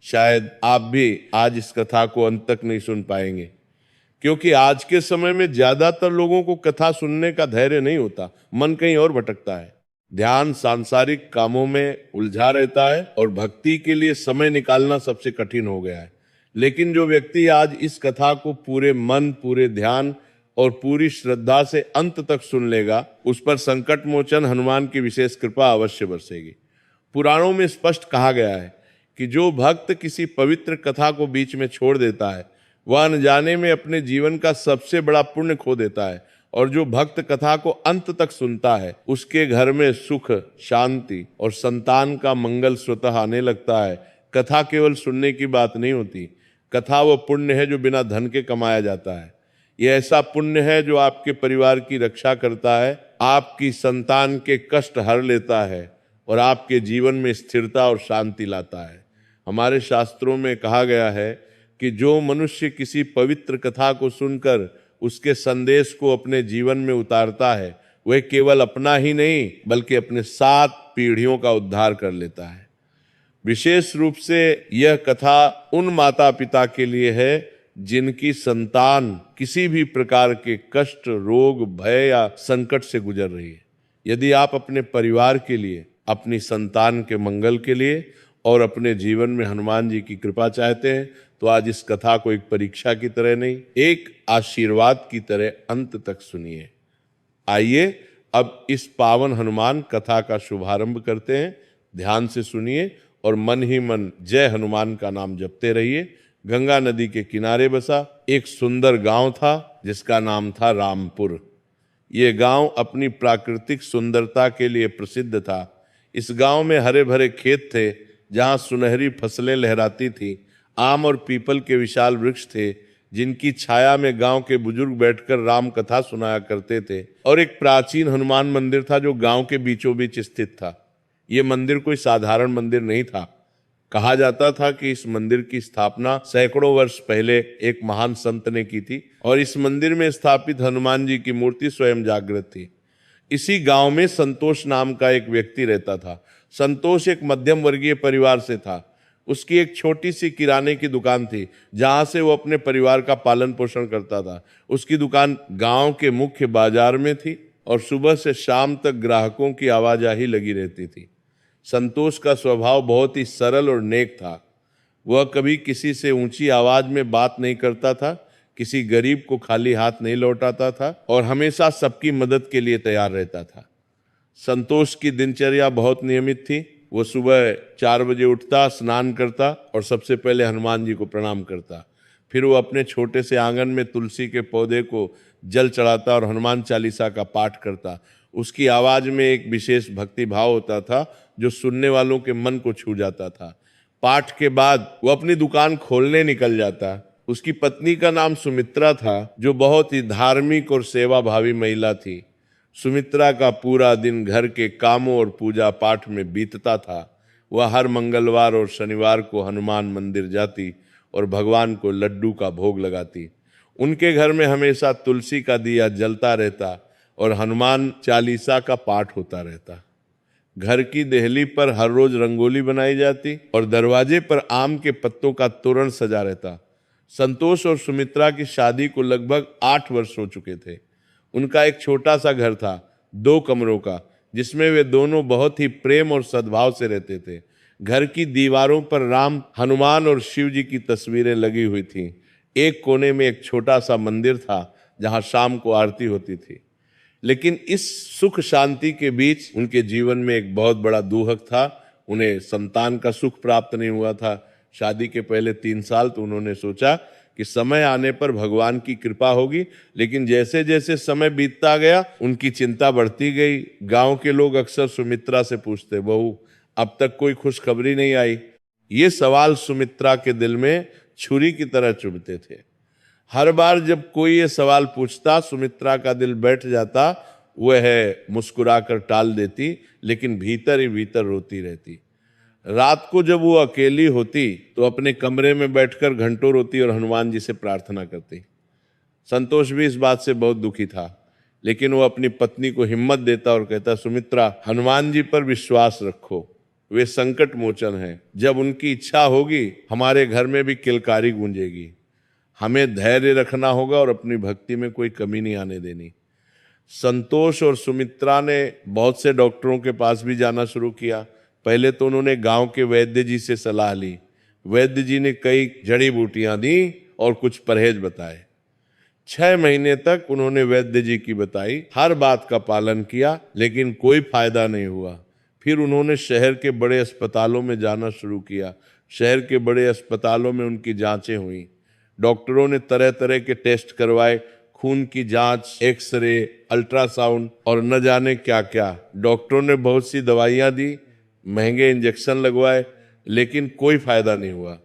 शायद आप भी आज इस कथा को अंत तक नहीं सुन पाएंगे, क्योंकि आज के समय में ज्यादातर लोगों को कथा सुनने का धैर्य नहीं होता, मन कहीं और भटकता है, ध्यान सांसारिक कामों में उलझा रहता है और भक्ति के लिए समय निकालना सबसे कठिन हो गया है। लेकिन जो व्यक्ति आज इस कथा को पूरे मन, पूरे ध्यान और पूरी श्रद्धा से अंत तक सुन लेगा, उस पर संकट मोचन हनुमान की विशेष कृपा अवश्य बरसेगी। पुराणों में स्पष्ट कहा गया है कि जो भक्त किसी पवित्र कथा को बीच में छोड़ देता है, वह अनजाने में अपने जीवन का सबसे बड़ा पुण्य खो देता है, और जो भक्त कथा को अंत तक सुनता है, उसके घर में सुख, शांति और संतान का मंगल स्वतः आने लगता है। कथा केवल सुनने की बात नहीं होती, कथा वो पुण्य है जो बिना धन के कमाया जाता है। यह ऐसा पुण्य है जो आपके परिवार की रक्षा करता है, आपकी संतान के कष्ट हर लेता है और आपके जीवन में स्थिरता और शांति लाता है। हमारे शास्त्रों में कहा गया है कि जो मनुष्य किसी पवित्र कथा को सुनकर उसके संदेश को अपने जीवन में उतारता है, वह केवल अपना ही नहीं बल्कि अपने 7 पीढ़ियों का उद्धार कर लेता है। विशेष रूप से यह कथा उन माता पिता के लिए है जिनकी संतान किसी भी प्रकार के कष्ट, रोग, भय या संकट से गुजर रही है। यदि आप अपने परिवार के लिए, अपनी संतान के मंगल के लिए और अपने जीवन में हनुमान जी की कृपा चाहते हैं, तो आज इस कथा को एक परीक्षा की तरह नहीं, एक आशीर्वाद की तरह अंत तक सुनिए। आइए अब इस पावन हनुमान कथा का शुभारंभ करते हैं। ध्यान से सुनिए और मन ही मन जय हनुमान का नाम जपते रहिए। गंगा नदी के किनारे बसा एक सुंदर गांव था जिसका नाम था रामपुर। ये गांव अपनी प्राकृतिक सुंदरता के लिए प्रसिद्ध था। इस गांव में हरे भरे खेत थे जहां सुनहरी फसलें लहराती थी। आम और पीपल के विशाल वृक्ष थे जिनकी छाया में गांव के बुजुर्ग बैठकर राम कथा सुनाया करते थे। और एक प्राचीन हनुमान मंदिर था जो गांव के बीचों बीच स्थित था। ये मंदिर कोई साधारण मंदिर नहीं था। कहा जाता था कि इस मंदिर की स्थापना सैकड़ों वर्ष पहले एक महान संत ने की थी और इस मंदिर में स्थापित हनुमान जी की मूर्ति स्वयं जागृत थी। इसी गांव में संतोष नाम का एक व्यक्ति रहता था। संतोष एक मध्यम वर्गीय परिवार से था। उसकी एक छोटी सी किराने की दुकान थी जहां से वो अपने परिवार का पालन पोषण करता था। उसकी दुकान गांव के मुख्य बाजार में थी और सुबह से शाम तक ग्राहकों की आवाजाही लगी रहती थी। संतोष का स्वभाव बहुत ही सरल और नेक था। वह कभी किसी से ऊंची आवाज में बात नहीं करता था, किसी गरीब को खाली हाथ नहीं लौटाता था और हमेशा सबकी मदद के लिए तैयार रहता था। संतोष की दिनचर्या बहुत नियमित थी। वो सुबह 4 बजे उठता, स्नान करता और सबसे पहले हनुमान जी को प्रणाम करता। फिर वो अपने छोटे से आंगन में तुलसी के पौधे को जल चढ़ाता और हनुमान चालीसा का पाठ करता। उसकी आवाज में एक विशेष भक्ति भाव होता था जो सुनने वालों के मन को छू जाता था। पाठ के बाद वो अपनी दुकान खोलने निकल जाता। उसकी पत्नी का नाम सुमित्रा था जो बहुत ही धार्मिक और सेवाभावी महिला थी। सुमित्रा का पूरा दिन घर के कामों और पूजा पाठ में बीतता था। वह हर मंगलवार और शनिवार को हनुमान मंदिर जाती और भगवान को लड्डू का भोग लगाती। उनके घर में हमेशा तुलसी का दिया जलता रहता और हनुमान चालीसा का पाठ होता रहता। घर की देहली पर हर रोज रंगोली बनाई जाती और दरवाजे पर आम के पत्तों का तोरण सजा रहता। संतोष और सुमित्रा की शादी को लगभग 8 वर्ष हो चुके थे। उनका एक छोटा सा घर था, 2 कमरों का, जिसमें वे दोनों बहुत ही प्रेम और सद्भाव से रहते थे। घर की दीवारों पर राम, हनुमान और शिव जी की तस्वीरें लगी हुई थीं। एक कोने में एक छोटा सा मंदिर था जहां शाम को आरती होती थी। लेकिन इस सुख शांति के बीच उनके जीवन में एक बहुत बड़ा दुख था। उन्हें संतान का सुख प्राप्त नहीं हुआ था। शादी के पहले 3 साल तो उन्होंने सोचा कि समय आने पर भगवान की कृपा होगी, लेकिन जैसे जैसे समय बीतता गया उनकी चिंता बढ़ती गई। गांव के लोग अक्सर सुमित्रा से पूछते, बहू अब तक कोई खुशखबरी नहीं आई। ये सवाल सुमित्रा के दिल में छुरी की तरह चुभते थे। हर बार जब कोई ये सवाल पूछता, सुमित्रा का दिल बैठ जाता। वह मुस्कुराकर टाल देती, लेकिन भीतर ही भीतर रोती रहती। रात को जब वो अकेली होती तो अपने कमरे में बैठकर घंटों रोती और हनुमान जी से प्रार्थना करती। संतोष भी इस बात से बहुत दुखी था, लेकिन वो अपनी पत्नी को हिम्मत देता और कहता, सुमित्रा, हनुमान जी पर विश्वास रखो, वे संकट मोचन हैं। जब उनकी इच्छा होगी हमारे घर में भी किलकारी गूंजेगी। हमें धैर्य रखना होगा और अपनी भक्ति में कोई कमी नहीं आने देनी। संतोष और सुमित्रा ने बहुत से डॉक्टरों के पास भी जाना शुरू किया। पहले तो उन्होंने गांव के वैद्य जी से सलाह ली। वैद्य जी ने कई जड़ी बूटियां दी और कुछ परहेज बताए। 6 महीने तक उन्होंने वैद्य जी की बताई हर बात का पालन किया, लेकिन कोई फायदा नहीं हुआ। फिर उन्होंने शहर के बड़े अस्पतालों में जाना शुरू किया। शहर के बड़े अस्पतालों में उनकी जांचें हुई। डॉक्टरों ने तरह तरह के टेस्ट करवाए, खून की जांच, एक्सरे, अल्ट्रासाउंड और न जाने क्या क्या। डॉक्टरों ने बहुत सी दवाइयां दी, महंगे इंजेक्शन लगवाए, लेकिन कोई फायदा नहीं हुआ।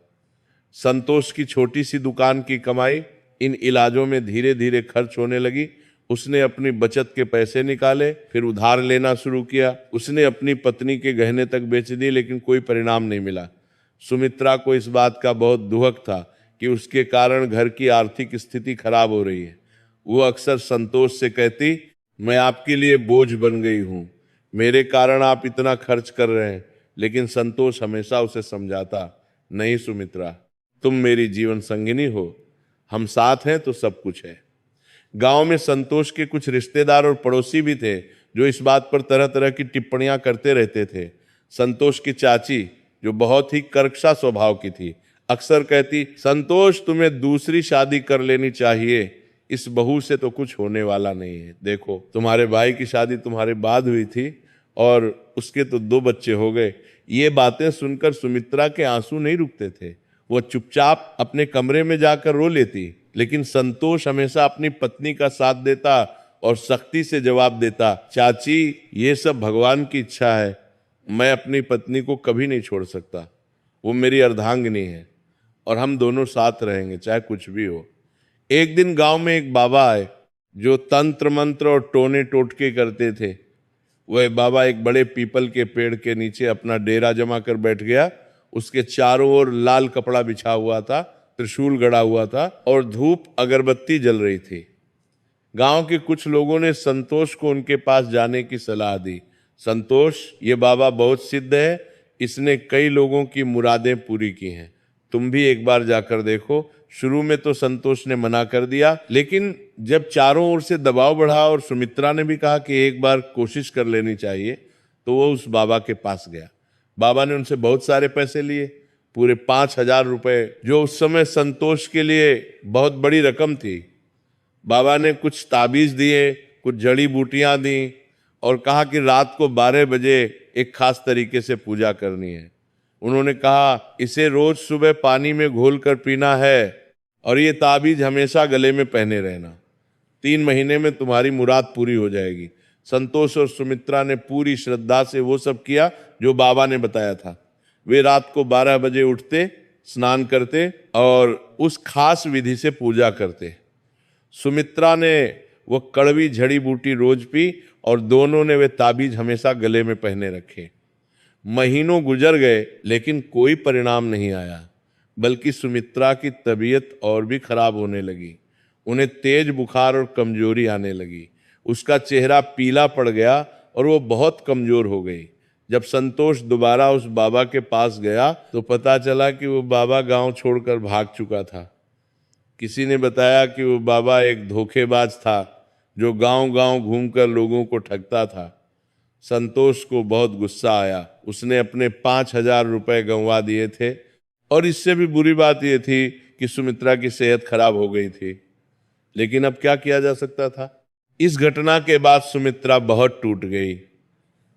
संतोष की छोटी सी दुकान की कमाई इन इलाजों में धीरे धीरे खर्च होने लगी। उसने अपनी बचत के पैसे निकाले, फिर उधार लेना शुरू किया। उसने अपनी पत्नी के गहने तक बेच दिए, लेकिन कोई परिणाम नहीं मिला। सुमित्रा को इस बात का बहुत दुख था कि उसके कारण घर की आर्थिक स्थिति खराब हो रही है। वो अक्सर संतोष से कहती, मैं आपके लिए बोझ बन गई हूँ, मेरे कारण आप इतना खर्च कर रहे हैं। लेकिन संतोष हमेशा उसे समझाता, नहीं सुमित्रा, तुम मेरी जीवन संगिनी हो, हम साथ हैं तो सब कुछ है। गांव में संतोष के कुछ रिश्तेदार और पड़ोसी भी थे जो इस बात पर तरह तरह की टिप्पणियां करते रहते थे। संतोष की चाची, जो बहुत ही कर्कशा स्वभाव की थी, अक्सर कहती, संतोष तुम्हें दूसरी शादी कर लेनी चाहिए, इस बहू से तो कुछ होने वाला नहीं है। देखो तुम्हारे भाई की शादी तुम्हारे बाद हुई थी और उसके तो 2 बच्चे हो गए। ये बातें सुनकर सुमित्रा के आंसू नहीं रुकते थे। वो चुपचाप अपने कमरे में जाकर रो लेती, लेकिन संतोष हमेशा अपनी पत्नी का साथ देता और सख्ती से जवाब देता, चाची ये सब भगवान की इच्छा है, मैं अपनी पत्नी को कभी नहीं छोड़ सकता, वो मेरी अर्धांगिनी है और हम दोनों साथ रहेंगे चाहे कुछ भी हो। एक दिन गांव में एक बाबा आए जो तंत्र मंत्र और टोने टोटके करते थे। वह बाबा एक बड़े पीपल के पेड़ के नीचे अपना डेरा जमा कर बैठ गया। उसके चारों ओर लाल कपड़ा बिछा हुआ था, त्रिशूल गड़ा हुआ था और धूप अगरबत्ती जल रही थी। गांव के कुछ लोगों ने संतोष को उनके पास जाने की सलाह दी। संतोष, ये बाबा बहुत सिद्ध है, इसने कई लोगों की मुरादें पूरी की हैं, तुम भी एक बार जाकर देखो। शुरू में तो संतोष ने मना कर दिया, लेकिन जब चारों ओर से दबाव बढ़ा और सुमित्रा ने भी कहा कि एक बार कोशिश कर लेनी चाहिए, तो वो उस बाबा के पास गया। बाबा ने उनसे बहुत सारे पैसे लिए, पूरे 5,000 रुपए, जो उस समय संतोष के लिए बहुत बड़ी रकम थी। बाबा ने कुछ ताबीज दिए, कुछ जड़ी बूटियां दी और कहा कि रात को 12 बजे एक खास तरीके से पूजा करनी है। उन्होंने कहा, इसे रोज सुबह पानी में घोल कर पीना है और ये ताबीज हमेशा गले में पहने रहना। 3 महीने में तुम्हारी मुराद पूरी हो जाएगी। संतोष और सुमित्रा ने पूरी श्रद्धा से वो सब किया जो बाबा ने बताया था। वे रात को 12 बजे उठते, स्नान करते और उस खास विधि से पूजा करते। सुमित्रा ने वो कड़वी जड़ी बूटी रोज पी और दोनों ने वे ताबीज हमेशा गले में पहने रखे। महीनों गुजर गए, लेकिन कोई परिणाम नहीं आया, बल्कि सुमित्रा की तबीयत और भी खराब होने लगी। उन्हें तेज बुखार और कमजोरी आने लगी। उसका चेहरा पीला पड़ गया और वो बहुत कमजोर हो गई। जब संतोष दोबारा उस बाबा के पास गया तो पता चला कि वो बाबा गांव छोड़कर भाग चुका था। किसी ने बताया कि वो बाबा एक धोखेबाज था जो गांव-गांव घूमकर लोगों को ठगता था। संतोष को बहुत गुस्सा आया। उसने अपने 5,000 रुपए गंवा दिए थे और इससे भी बुरी बात यह थी कि सुमित्रा की सेहत खराब हो गई थी। लेकिन अब क्या किया जा सकता था? इस घटना के बाद सुमित्रा बहुत टूट गई।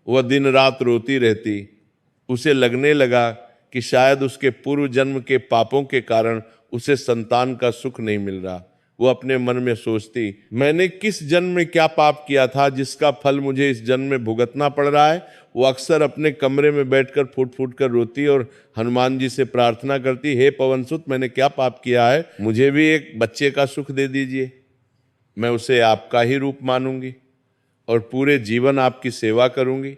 वह दिन रात रोती रहती। उसे लगने लगा कि शायद उसके पूर्व जन्म के पापों के कारण उसे संतान का सुख नहीं मिल रहा। वो अपने मन में सोचती, मैंने किस जन्म में क्या पाप किया था जिसका फल मुझे इस जन्म में भुगतना पड़ रहा है। वो अक्सर अपने कमरे में बैठकर फूट फूट कर रोती और हनुमान जी से प्रार्थना करती, हे पवनसुत, मैंने क्या पाप किया है, मुझे भी एक बच्चे का सुख दे दीजिए, मैं उसे आपका ही रूप मानूंगी और पूरे जीवन आपकी सेवा करूंगी।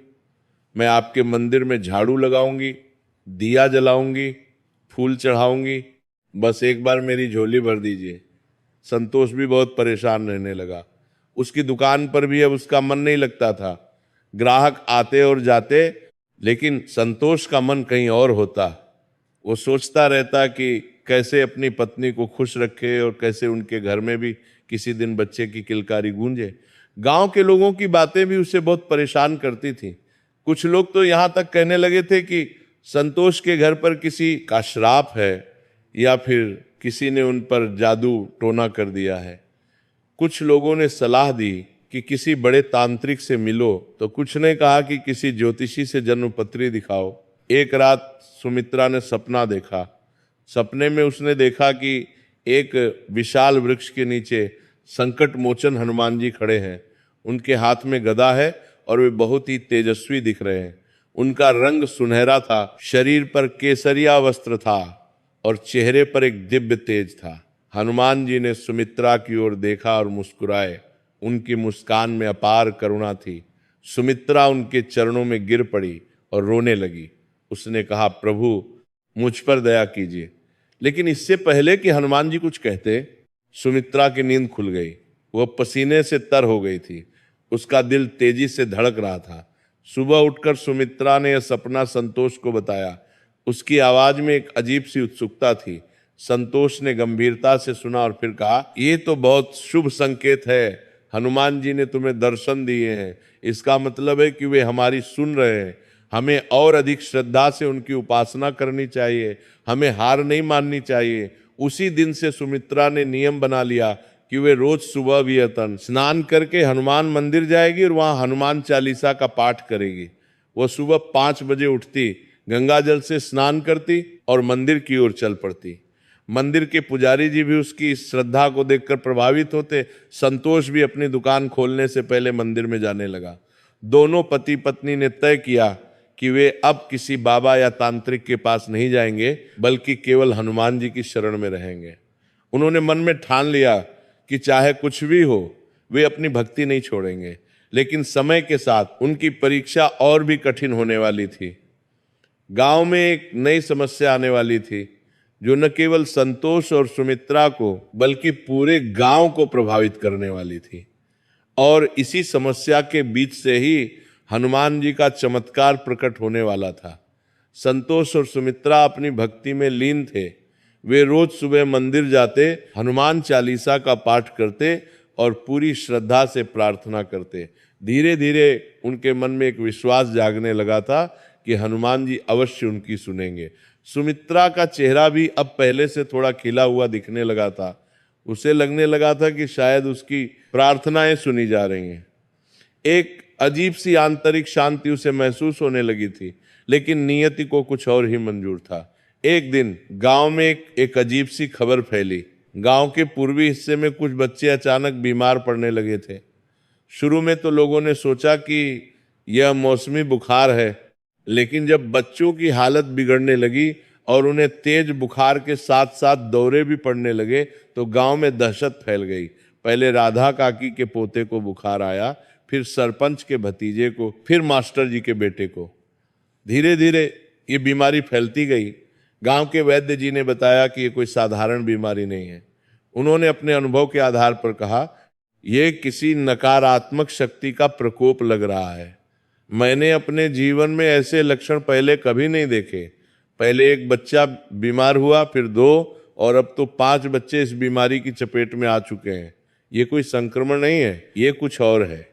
मैं आपके मंदिर में झाड़ू लगाऊंगी, दिया जलाऊंगी, फूल चढ़ाऊंगी, बस एक बार मेरी झोली भर दीजिए। संतोष भी बहुत परेशान रहने लगा। उसकी दुकान पर भी अब उसका मन नहीं लगता था। ग्राहक आते और जाते लेकिन संतोष का मन कहीं और होता। वो सोचता रहता कि कैसे अपनी पत्नी को खुश रखे और कैसे उनके घर में भी किसी दिन बच्चे की किलकारी गूंजे। गांव के लोगों की बातें भी उसे बहुत परेशान करती थी। कुछ लोग तो यहाँ तक कहने लगे थे कि संतोष के घर पर किसी का श्राप है या फिर किसी ने उन पर जादू टोना कर दिया है। कुछ लोगों ने सलाह दी कि किसी बड़े तांत्रिक से मिलो, तो कुछ ने कहा कि किसी ज्योतिषी से जन्मपत्री दिखाओ। एक रात सुमित्रा ने सपना देखा। सपने में उसने देखा कि एक विशाल वृक्ष के नीचे संकट मोचन हनुमान जी खड़े हैं। उनके हाथ में गदा है और वे बहुत ही तेजस्वी दिख रहे हैं। उनका रंग सुनहरा था, शरीर पर केसरिया वस्त्र था और चेहरे पर एक दिव्य तेज था। हनुमान जी ने सुमित्रा की ओर देखा और मुस्कुराए। उनकी मुस्कान में अपार करुणा थी। सुमित्रा उनके चरणों में गिर पड़ी और रोने लगी। उसने कहा, प्रभु मुझ पर दया कीजिए। लेकिन इससे पहले कि हनुमान जी कुछ कहते, सुमित्रा की नींद खुल गई। वह पसीने से तर हो गई थी। उसका दिल तेजी से धड़क रहा था। सुबह उठकर सुमित्रा ने यह सपना संतोष को बताया। उसकी आवाज में एक अजीब सी उत्सुकता थी। संतोष ने गंभीरता से सुना और फिर कहा, ये तो बहुत शुभ संकेत है। हनुमान जी ने तुम्हें दर्शन दिए हैं, इसका मतलब है कि वे हमारी सुन रहे हैं। हमें और अधिक श्रद्धा से उनकी उपासना करनी चाहिए, हमें हार नहीं माननी चाहिए। उसी दिन से सुमित्रा ने नियम बना लिया कि वे रोज सुबह वियतन स्नान करके हनुमान मंदिर जाएगी और वहां हनुमान चालीसा का पाठ करेगी। वह सुबह 5 बजे उठती, गंगा जल से स्नान करती और मंदिर की ओर चल पड़ती। मंदिर के पुजारी जी भी उसकी श्रद्धा को देखकर प्रभावित होते। संतोष भी अपनी दुकान खोलने से पहले मंदिर में जाने लगा। दोनों पति पत्नी ने तय किया कि वे अब किसी बाबा या तांत्रिक के पास नहीं जाएंगे, बल्कि केवल हनुमान जी की शरण में रहेंगे। उन्होंने मन में ठान लिया कि चाहे कुछ भी हो, वे अपनी भक्ति नहीं छोड़ेंगे। लेकिन समय के साथ उनकी परीक्षा और भी कठिन होने वाली थी। गांव में एक नई समस्या आने वाली थी, जो न केवल संतोष और सुमित्रा को बल्कि पूरे गांव को प्रभावित करने वाली थी। और इसी समस्या के बीच से ही हनुमान जी का चमत्कार प्रकट होने वाला था। संतोष और सुमित्रा अपनी भक्ति में लीन थे। वे रोज सुबह मंदिर जाते, हनुमान चालीसा का पाठ करते और पूरी श्रद्धा से प्रार्थना करते। धीरे धीरे उनके मन में एक विश्वास जागने लगा था कि हनुमान जी अवश्य उनकी सुनेंगे। सुमित्रा का चेहरा भी अब पहले से थोड़ा खिला हुआ दिखने लगा था। उसे लगने लगा था कि शायद उसकी प्रार्थनाएं सुनी जा रही हैं। एक अजीब सी आंतरिक शांति उसे महसूस होने लगी थी, लेकिन नियति को कुछ और ही मंजूर था। एक दिन गांव में एक अजीब सी खबर फैली। गांव के पूर्वी हिस्से में कुछ बच्चे अचानक बीमार पड़ने लगे थे। शुरू में तो लोगों ने सोचा कि यह मौसमी बुखार है, लेकिन जब बच्चों की हालत बिगड़ने लगी और उन्हें तेज बुखार के साथ साथ दौरे भी पड़ने लगे, तो गांव में दहशत फैल गई। पहले राधा काकी के पोते को बुखार आया, फिर सरपंच के भतीजे को, फिर मास्टर जी के बेटे को। धीरे धीरे ये बीमारी फैलती गई। गांव के वैद्य जी ने बताया कि ये कोई साधारण बीमारी नहीं है। उन्होंने अपने अनुभव के आधार पर कहा, यह किसी नकारात्मक शक्ति का प्रकोप लग रहा है। मैंने अपने जीवन में ऐसे लक्षण पहले कभी नहीं देखे। पहले एक बच्चा बीमार हुआ, फिर 2 और अब तो 5 बच्चे इस बीमारी की चपेट में आ चुके हैं। ये कोई संक्रमण नहीं है, ये कुछ और है।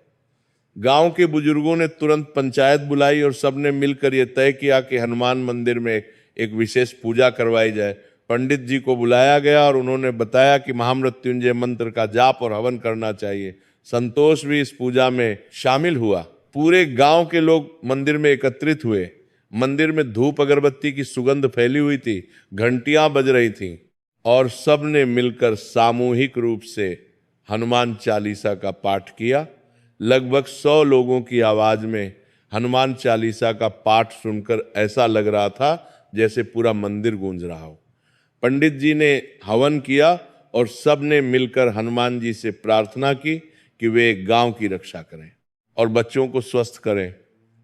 गांव के बुजुर्गों ने तुरंत पंचायत बुलाई और सबने मिलकर यह तय किया कि हनुमान मंदिर में एक विशेष पूजा करवाई जाए। पंडित जी को बुलाया गया और उन्होंने बताया कि महामृत्युंजय मंत्र का जाप और हवन करना चाहिए। संतोष भी इस पूजा में शामिल हुआ। पूरे गांव के लोग मंदिर में एकत्रित हुए। मंदिर में धूप अगरबत्ती की सुगंध फैली हुई थी, घंटियां बज रही थीं और सबने मिलकर सामूहिक रूप से हनुमान चालीसा का पाठ किया। लगभग 100 लोगों की आवाज में हनुमान चालीसा का पाठ सुनकर ऐसा लग रहा था जैसे पूरा मंदिर गूंज रहा हो। पंडित जी ने हवन किया और सब ने मिलकर हनुमान जी से प्रार्थना की कि वे गांव की रक्षा करें और बच्चों को स्वस्थ करें।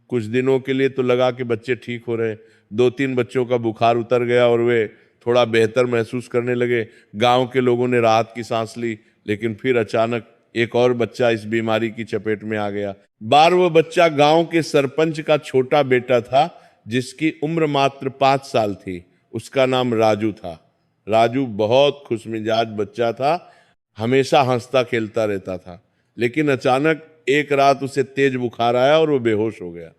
कुछ दिनों के लिए तो लगा कि बच्चे ठीक हो रहे। 2-3 बच्चों का बुखार उतर गया और वे थोड़ा बेहतर महसूस करने लगे। गांव के लोगों ने राहत की सांस ली, लेकिन फिर अचानक एक और बच्चा इस बीमारी की चपेट में आ गया। 12वां बच्चा गांव के सरपंच का छोटा बेटा था, जिसकी उम्र मात्र 5 साल थी। उसका नाम राजू था। राजू बहुत खुशमिजाज बच्चा था, हमेशा हंसता खेलता रहता था। लेकिन अचानक एक रात उसे तेज बुखार आया और वो बेहोश हो गया।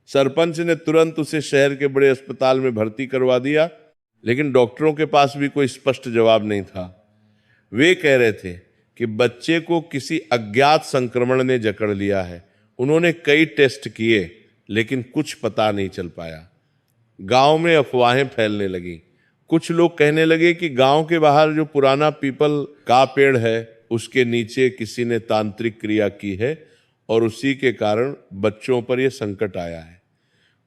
सरपंच ने तुरंत उसे शहर के बड़े अस्पताल में भर्ती करवा दिया, लेकिन डॉक्टरों के पास भी कोई स्पष्ट जवाब नहीं था। वे कह रहे थे कि बच्चे को किसी अज्ञात संक्रमण ने जकड़ लिया है। उन्होंने कई टेस्ट किए, लेकिन कुछ पता नहीं चल पाया। गांव में अफवाहें फैलने लगी। कुछ लोग कहने लगे कि गांव के बाहर जो पुराना पीपल का पेड़ है, उसके नीचे किसी ने तांत्रिक क्रिया की है और उसी के कारण बच्चों पर यह संकट आया है।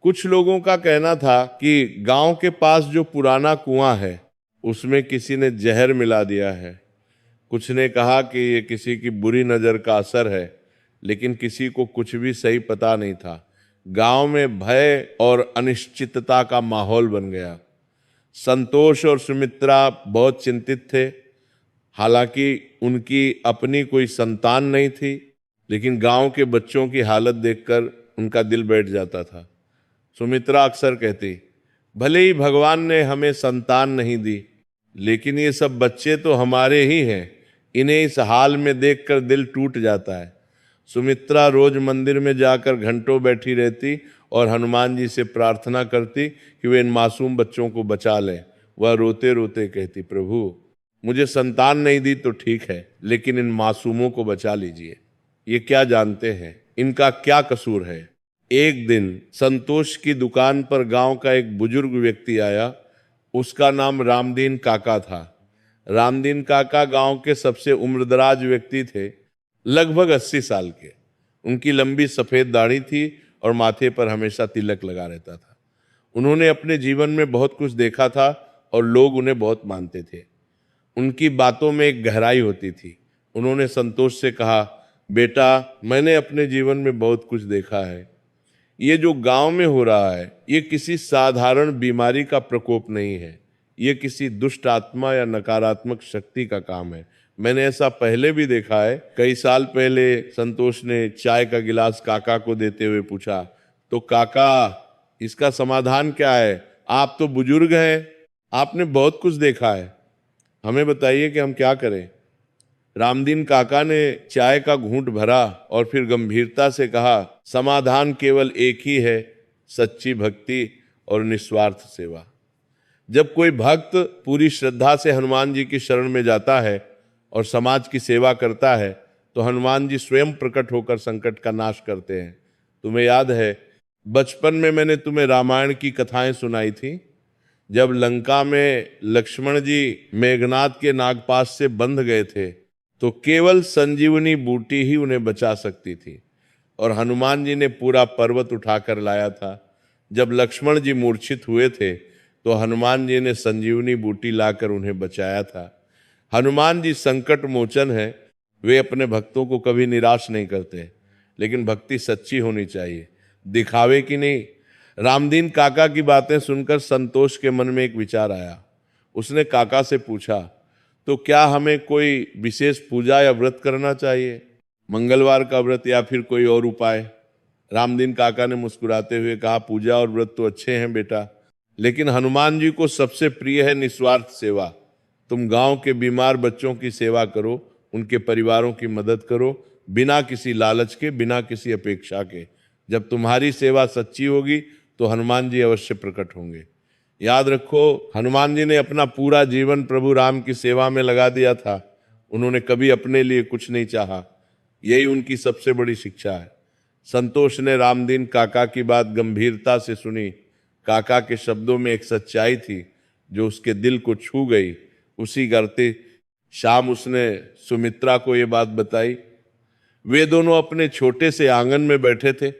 कुछ लोगों का कहना था कि गांव के पास जो पुराना कुआं है, उसमें किसी ने जहर मिला दिया है। कुछ ने कहा कि ये किसी की बुरी नज़र का असर है, लेकिन किसी को कुछ भी सही पता नहीं था। गांव में भय और अनिश्चितता का माहौल बन गया। संतोष और सुमित्रा बहुत चिंतित थे। हालांकि उनकी अपनी कोई संतान नहीं थी, लेकिन गांव के बच्चों की हालत देखकर उनका दिल बैठ जाता था। सुमित्रा अक्सर कहती, भले ही भगवान ने हमें संतान नहीं दी, लेकिन ये सब बच्चे तो हमारे ही हैं। इन्हें इस हाल में देखकर दिल टूट जाता है। सुमित्रा रोज मंदिर में जाकर घंटों बैठी रहती और हनुमान जी से प्रार्थना करती कि वे इन मासूम बच्चों को बचा लें। वह रोते रोते कहती, प्रभु मुझे संतान नहीं दी तो ठीक है, लेकिन इन मासूमों को बचा लीजिए। ये क्या जानते हैं, इनका क्या कसूर है। एक दिन संतोष की दुकान पर गांव का एक बुजुर्ग व्यक्ति आया। उसका नाम रामदीन काका था। रामदीन काका गांव के सबसे उम्रदराज व्यक्ति थे, लगभग 80 साल के। उनकी लंबी सफेद दाढ़ी थी और माथे पर हमेशा तिलक लगा रहता था। उन्होंने अपने जीवन में बहुत कुछ देखा था और लोग उन्हें बहुत मानते थे। उनकी बातों में एक गहराई होती थी। उन्होंने संतोष से कहा, बेटा मैंने अपने जीवन में बहुत कुछ देखा है। ये जो गांव में हो रहा है, ये किसी साधारण बीमारी का प्रकोप नहीं है। ये किसी दुष्ट आत्मा या नकारात्मक शक्ति का काम है। मैंने ऐसा पहले भी देखा है। कई साल पहले संतोष ने चाय का गिलास काका को देते हुए पूछा, तो काका इसका समाधान क्या है? आप तो बुजुर्ग हैं, आपने बहुत कुछ देखा है, हमें बताइए कि हम क्या करें। रामदीन काका ने चाय का घूंट भरा और फिर गंभीरता से कहा, समाधान केवल एक ही है, सच्ची भक्ति और निस्वार्थ सेवा। जब कोई भक्त पूरी श्रद्धा से हनुमान जी की शरण में जाता है और समाज की सेवा करता है, तो हनुमान जी स्वयं प्रकट होकर संकट का नाश करते हैं। तुम्हें याद है, बचपन में मैंने तुम्हें रामायण की कथाएं सुनाई थी। जब लंका में लक्ष्मण जी मेघनाद के नागपाश से बंध गए थे, तो केवल संजीवनी बूटी ही उन्हें बचा सकती थी और हनुमान जी ने पूरा पर्वत उठाकर लाया था। जब लक्ष्मण जी मूर्छित हुए थे, तो हनुमान जी ने संजीवनी बूटी लाकर उन्हें बचाया था। हनुमान जी संकट मोचन है। वे अपने भक्तों को कभी निराश नहीं करते, लेकिन भक्ति सच्ची होनी चाहिए, दिखावे की नहीं। रामदीन काका की बातें सुनकर संतोष के मन में एक विचार आया। उसने काका से पूछा, तो क्या हमें कोई विशेष पूजा या व्रत करना चाहिए, मंगलवार का व्रत या फिर कोई और उपाय? रामदीन काका ने मुस्कुराते हुए कहा, पूजा और व्रत तो अच्छे हैं बेटा, लेकिन हनुमान जी को सबसे प्रिय है निस्वार्थ सेवा। तुम गांव के बीमार बच्चों की सेवा करो, उनके परिवारों की मदद करो, बिना किसी लालच के, बिना किसी अपेक्षा के। जब तुम्हारी सेवा सच्ची होगी तो हनुमान जी अवश्य प्रकट होंगे। याद रखो, हनुमान जी ने अपना पूरा जीवन प्रभु राम की सेवा में लगा दिया था। उन्होंने कभी अपने लिए कुछ नहीं चाहा। यही उनकी सबसे बड़ी शिक्षा है। संतोष ने रामदीन काका की बात गंभीरता से सुनी। काका के शब्दों में एक सच्चाई थी जो उसके दिल को छू गई। उसी करते शाम उसने सुमित्रा को ये बात बताई। वे दोनों अपने छोटे से आंगन में बैठे थे।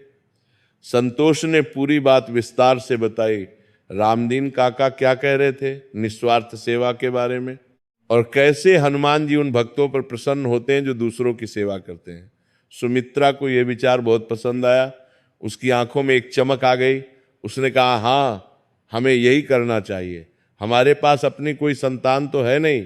संतोष ने पूरी बात विस्तार से बताई। रामदीन काका क्या कह रहे थे निस्वार्थ सेवा के बारे में, और कैसे हनुमान जी उन भक्तों पर प्रसन्न होते हैं जो दूसरों की सेवा करते हैं। सुमित्रा को यह विचार बहुत पसंद आया। उसकी आंखों में एक चमक आ गई। उसने कहा, हाँ, हमें यही करना चाहिए। हमारे पास अपनी कोई संतान तो है नहीं,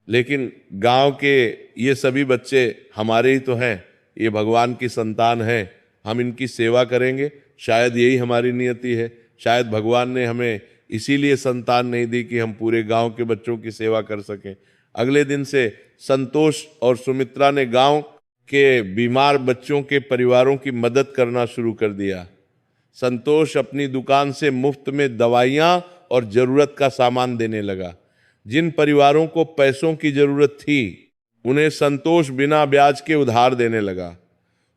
लेकिन गांव के ये सभी बच्चे हमारे ही तो हैं, ये भगवान की संतान है, हम इनकी सेवा करेंगे। शायद यही हमारी नियति है, शायद भगवान ने हमें इसीलिए संतान नहीं दी कि हम पूरे गांव के बच्चों की सेवा कर सकें। अगले दिन से संतोष और सुमित्रा ने गांव के बीमार बच्चों के परिवारों की मदद करना शुरू कर दिया। संतोष अपनी दुकान से मुफ्त में दवाइयां और जरूरत का सामान देने लगा। जिन परिवारों को पैसों की जरूरत थी उन्हें संतोष बिना ब्याज के उधार देने लगा।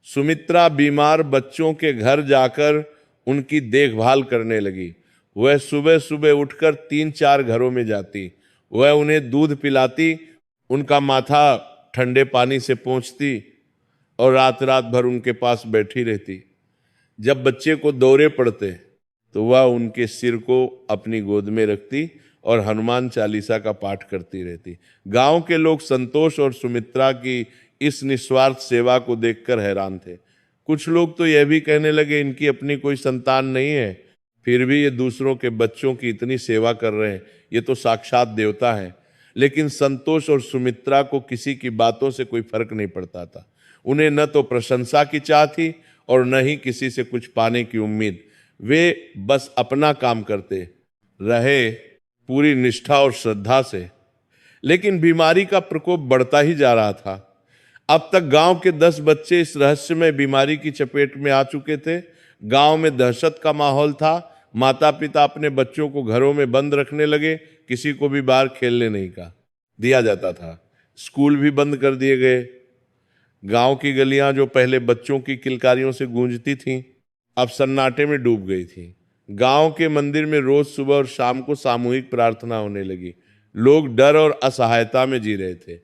सुमित्रा बीमार बच्चों के घर जाकर उनकी देखभाल करने लगी। वह सुबह सुबह उठकर 3-4 घरों में जाती, वह उन्हें दूध पिलाती, उनका माथा ठंडे पानी से पोंछती और रात रात भर उनके पास बैठी रहती। जब बच्चे को दौरे पड़ते तो वह उनके सिर को अपनी गोद में रखती और हनुमान चालीसा का पाठ करती रहती। गांव के लोग संतोष और सुमित्रा की इस निस्वार्थ सेवा को देखकर हैरान थे। कुछ लोग तो यह भी कहने लगे इनकी अपनी कोई संतान नहीं है, फिर भी ये दूसरों के बच्चों की इतनी सेवा कर रहे हैं, ये तो साक्षात देवता है। लेकिन संतोष और सुमित्रा को किसी की बातों से कोई फर्क नहीं पड़ता था। उन्हें न तो प्रशंसा की चाह थी और न ही किसी से कुछ पाने की उम्मीद। वे बस अपना काम करते रहे पूरी निष्ठा और श्रद्धा से। लेकिन बीमारी का प्रकोप बढ़ता ही जा रहा था। अब तक गांव के 10 बच्चे इस रहस्यमय बीमारी की चपेट में आ चुके थे। गांव में दहशत का माहौल था। माता पिता अपने बच्चों को घरों में बंद रखने लगे, किसी को भी बाहर खेलने नहीं का दिया जाता था। स्कूल भी बंद कर दिए गए। गांव की गलियां जो पहले बच्चों की किलकारियों से गूंजती थीं, अब सन्नाटे में डूब गई थीं। गांव के मंदिर में रोज सुबह और शाम को सामूहिक प्रार्थना होने लगी। लोग डर और असहायता में जी रहे थे।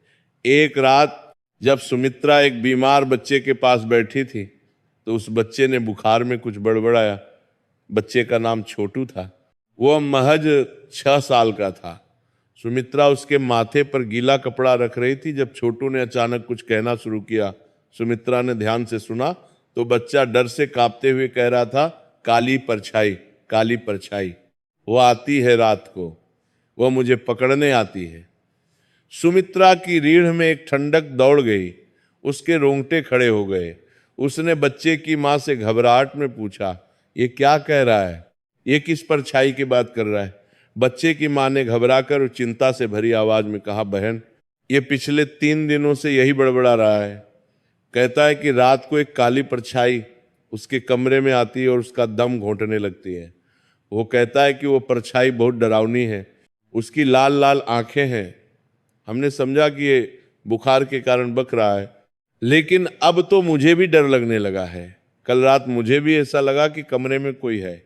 एक रात जब सुमित्रा एक बीमार बच्चे के पास बैठी थी तो उस बच्चे ने बुखार में कुछ बड़बड़ाया। बच्चे का नाम छोटू था। वह महज 6 साल का था। सुमित्रा उसके माथे पर गीला कपड़ा रख रही थी जब छोटू ने अचानक कुछ कहना शुरू किया। सुमित्रा ने ध्यान से सुना तो बच्चा डर से कांपते हुए कह रहा था, काली परछाई, काली परछाई, वो आती है रात को, वह मुझे पकड़ने आती है। सुमित्रा की रीढ़ में एक ठंडक दौड़ गई, उसके रोंगटे खड़े हो गए। उसने बच्चे की मां से घबराहट में पूछा, ये क्या कह रहा है, ये किस परछाई की बात कर रहा है? बच्चे की मां ने घबराकर और चिंता से भरी आवाज में कहा, बहन, ये पिछले 3 दिनों से यही बड़बड़ा रहा है। कहता है कि रात को एक काली परछाई उसके कमरे में आती है और उसका दम घोंटने लगती है। वो कहता है कि वो परछाई बहुत डरावनी है, उसकी लाल लाल आंखें हैं। हमने समझा कि ये बुखार के कारण बक रहा है, लेकिन अब तो मुझे भी डर लगने लगा है। कल रात मुझे भी ऐसा लगा कि कमरे में कोई है।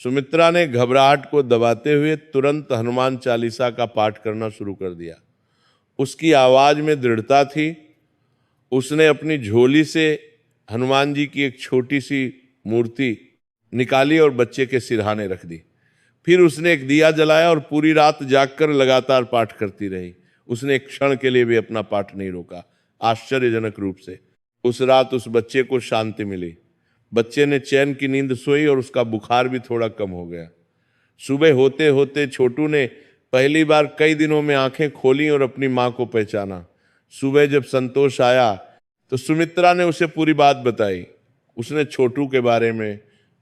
सुमित्रा ने घबराहट को दबाते हुए तुरंत हनुमान चालीसा का पाठ करना शुरू कर दिया। उसकी आवाज में दृढ़ता थी। उसने अपनी झोली से हनुमान जी की एक छोटी सी मूर्ति निकाली और बच्चे के सिरहाने रख दी। फिर उसने एक दिया जलाया और पूरी रात जागकर लगातार पाठ करती रही। उसने एक क्षण के लिए भी अपना पाठ नहीं रोका। आश्चर्यजनक रूप से उस रात उस बच्चे को शांति मिली। बच्चे ने चैन की नींद सोई और उसका बुखार भी थोड़ा कम हो गया। सुबह होते होते छोटू ने पहली बार कई दिनों में आंखें खोली और अपनी मां को पहचाना। सुबह जब संतोष आया तो सुमित्रा ने उसे पूरी बात बताई। उसने छोटू के बारे में,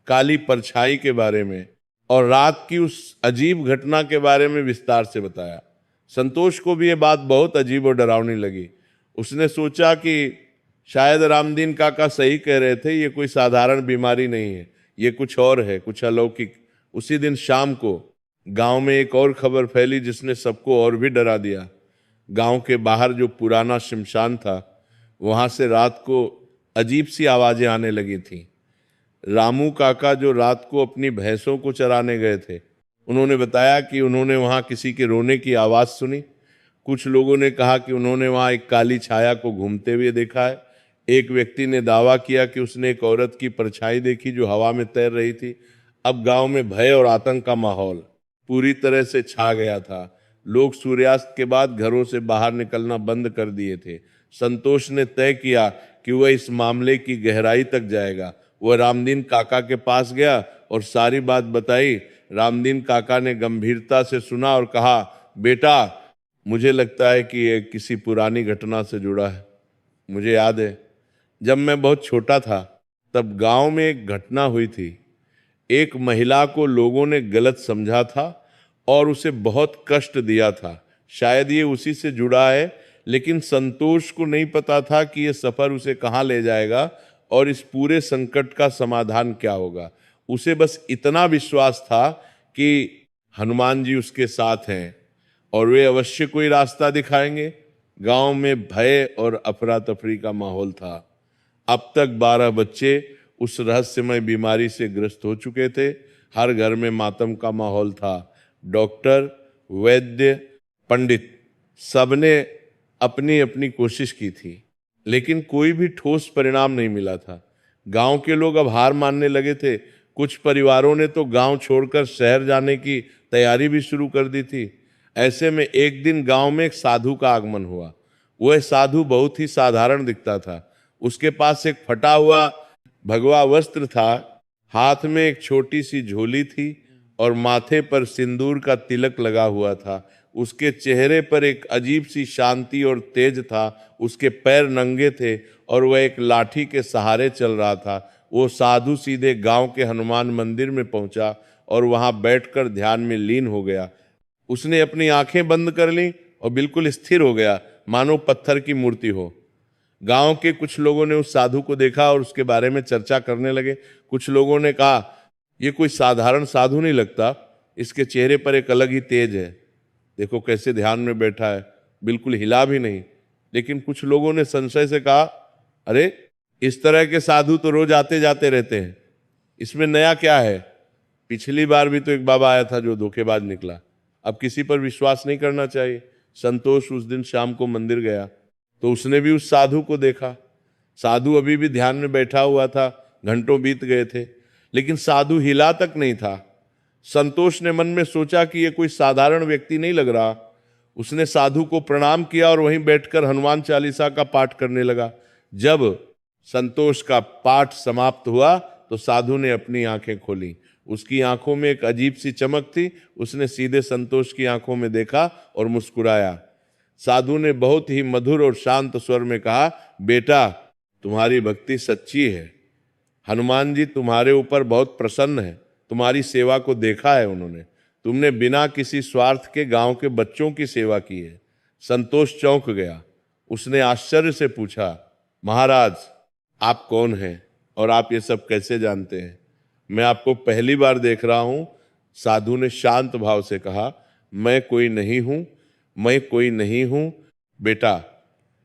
काली परछाई के बारे में और रात की उस अजीब घटना के बारे में विस्तार से बताया। संतोष को भी ये बात बहुत अजीब और डरावनी लगी। उसने सोचा कि शायद रामदीन काका सही कह रहे थे, ये कोई साधारण बीमारी नहीं है, ये कुछ और है, कुछ अलौकिक। उसी दिन शाम को गांव में एक और खबर फैली जिसने सबको और भी डरा दिया। गांव के बाहर जो पुराना शमशान था, वहां से रात को अजीब सी आवाजें आने लगी थीं। रामू काका जो रात को अपनी भैंसों को चराने गए थे, उन्होंने बताया कि उन्होंने वहां किसी के रोने की आवाज सुनी। कुछ लोगों ने कहा कि उन्होंने वहां एक काली छाया को घूमते हुए देखा है। एक व्यक्ति ने दावा किया कि उसने एक औरत की परछाई देखी जो हवा में तैर रही थी। अब गांव में भय और आतंक का माहौल पूरी तरह से छा गया था। लोग सूर्यास्त के बाद घरों से बाहर निकलना बंद कर दिए थे। संतोष ने तय किया कि वह इस मामले की गहराई तक जाएगा। वह रामदीन काका के पास गया और सारी बात बताई। रामदीन काका ने गंभीरता से सुना और कहा, बेटा, मुझे लगता है कि ये किसी पुरानी घटना से जुड़ा है। मुझे याद है, जब मैं बहुत छोटा था तब गांव में एक घटना हुई थी। एक महिला को लोगों ने गलत समझा था और उसे बहुत कष्ट दिया था। शायद ये उसी से जुड़ा है, लेकिन संतोष को नहीं पता था कि ये सफर उसे कहाँ ले जाएगा और इस पूरे संकट का समाधान क्या होगा। उसे बस इतना विश्वास था कि हनुमान जी उसके साथ हैं और वे अवश्य कोई रास्ता दिखाएंगे। गांव में भय और अफरा तफरी का माहौल था। अब तक 12 बच्चे उस रहस्यमय बीमारी से ग्रस्त हो चुके थे। हर घर में मातम का माहौल था। डॉक्टर, वैद्य, पंडित सबने अपनी अपनी कोशिश की थी, लेकिन कोई भी ठोस परिणाम नहीं मिला था। गांव के लोग अब हार मानने लगे थे। कुछ परिवारों ने तो गांव छोड़कर शहर जाने की तैयारी भी शुरू कर दी थी। ऐसे में एक दिन गांव में एक साधु का आगमन हुआ। वह साधु बहुत ही साधारण दिखता था। उसके पास एक फटा हुआ भगवा वस्त्र था, हाथ में एक छोटी सी झोली थी और माथे पर सिंदूर का तिलक लगा हुआ था। उसके चेहरे पर एक अजीब सी शांति और तेज था। उसके पैर नंगे थे और वह एक लाठी के सहारे चल रहा था। वो साधु सीधे गांव के हनुमान मंदिर में पहुंचा और वहां बैठकर ध्यान में लीन हो गया। उसने अपनी आंखें बंद कर ली और बिल्कुल स्थिर हो गया, मानो पत्थर की मूर्ति हो। गांव के कुछ लोगों ने उस साधु को देखा और उसके बारे में चर्चा करने लगे। कुछ लोगों ने कहा, ये कोई साधारण साधु नहीं लगता, इसके चेहरे पर एक अलग ही तेज है। देखो कैसे ध्यान में बैठा है, बिल्कुल हिला भी नहीं। लेकिन कुछ लोगों ने संशय से कहा, अरे इस तरह के साधु तो रोज आते जाते रहते हैं, इसमें नया क्या है? पिछली बार भी तो एक बाबा आया था जो धोखेबाज निकला। अब किसी पर विश्वास नहीं करना चाहिए। संतोष उस दिन शाम को मंदिर गया तो उसने भी उस साधु को देखा। साधु अभी भी ध्यान में बैठा हुआ था। घंटों बीत गए थे, लेकिन साधु हिला तक नहीं था। संतोष ने मन में सोचा कि यह कोई साधारण व्यक्ति नहीं लग रहा। उसने साधु को प्रणाम किया और वहीं बैठकर हनुमान चालीसा का पाठ करने लगा। जब संतोष का पाठ समाप्त हुआ तो साधु ने अपनी आंखें खोली। उसकी आंखों में एक अजीब सी चमक थी। उसने सीधे संतोष की आंखों में देखा और मुस्कुराया। साधु ने बहुत ही मधुर और शांत स्वर में कहा, बेटा तुम्हारी भक्ति सच्ची है। हनुमान जी तुम्हारे ऊपर बहुत प्रसन्न है। तुम्हारी सेवा को देखा है उन्होंने। तुमने बिना किसी स्वार्थ के गांव के बच्चों की सेवा की है। संतोष चौंक गया। उसने आश्चर्य से पूछा, महाराज आप कौन हैं और आप ये सब कैसे जानते हैं? मैं आपको पहली बार देख रहा हूं। साधु ने शांत भाव से कहा, मैं कोई नहीं हूं, मैं कोई नहीं हूं बेटा,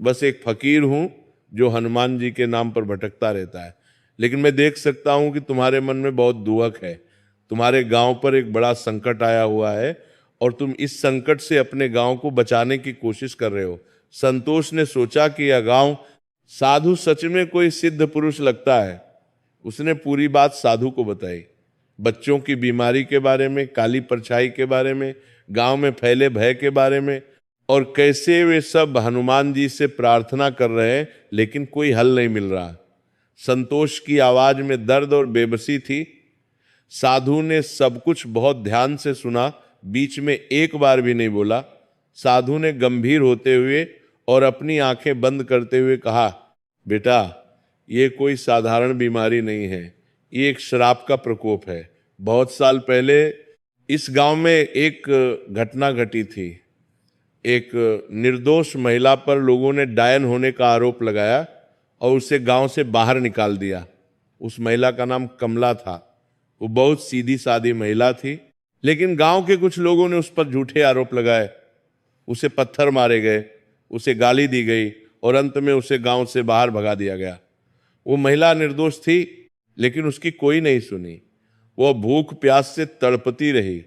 बस एक फकीर हूं जो हनुमान जी के नाम पर भटकता रहता है। लेकिन मैं देख सकता हूं कि तुम्हारे मन में बहुत दुख है। तुम्हारे गांव पर एक बड़ा संकट आया हुआ है और तुम इस संकट से अपने गांव को बचाने की कोशिश कर रहे हो। संतोष ने सोचा कि यह गांव साधु सच में कोई सिद्ध पुरुष लगता है। उसने पूरी बात साधु को बताई। बच्चों की बीमारी के बारे में, काली परछाई के बारे में, गांव में फैले भय के बारे में, और कैसे वे सब हनुमान जी से प्रार्थना कर रहे हैं लेकिन कोई हल नहीं मिल रहा। संतोष की आवाज में दर्द और बेबसी थी। साधु ने सब कुछ बहुत ध्यान से सुना, बीच में एक बार भी नहीं बोला। साधु ने गंभीर होते हुए और अपनी आंखें बंद करते हुए कहा, बेटा ये कोई साधारण बीमारी नहीं है, ये एक श्राप का प्रकोप है। बहुत साल पहले इस गांव में एक घटना घटी थी। एक निर्दोष महिला पर लोगों ने डायन होने का आरोप लगाया और उसे गांव से बाहर निकाल दिया। उस महिला का नाम कमला था। वो बहुत सीधी सादी महिला थी, लेकिन गांव के कुछ लोगों ने उस पर झूठे आरोप लगाए। उसे पत्थर मारे गए, उसे गाली दी गई और अंत में उसे गांव से बाहर भगा दिया गया। वो महिला निर्दोष थी, लेकिन उसकी कोई नहीं सुनी। वो भूख प्यास से तड़पती रही।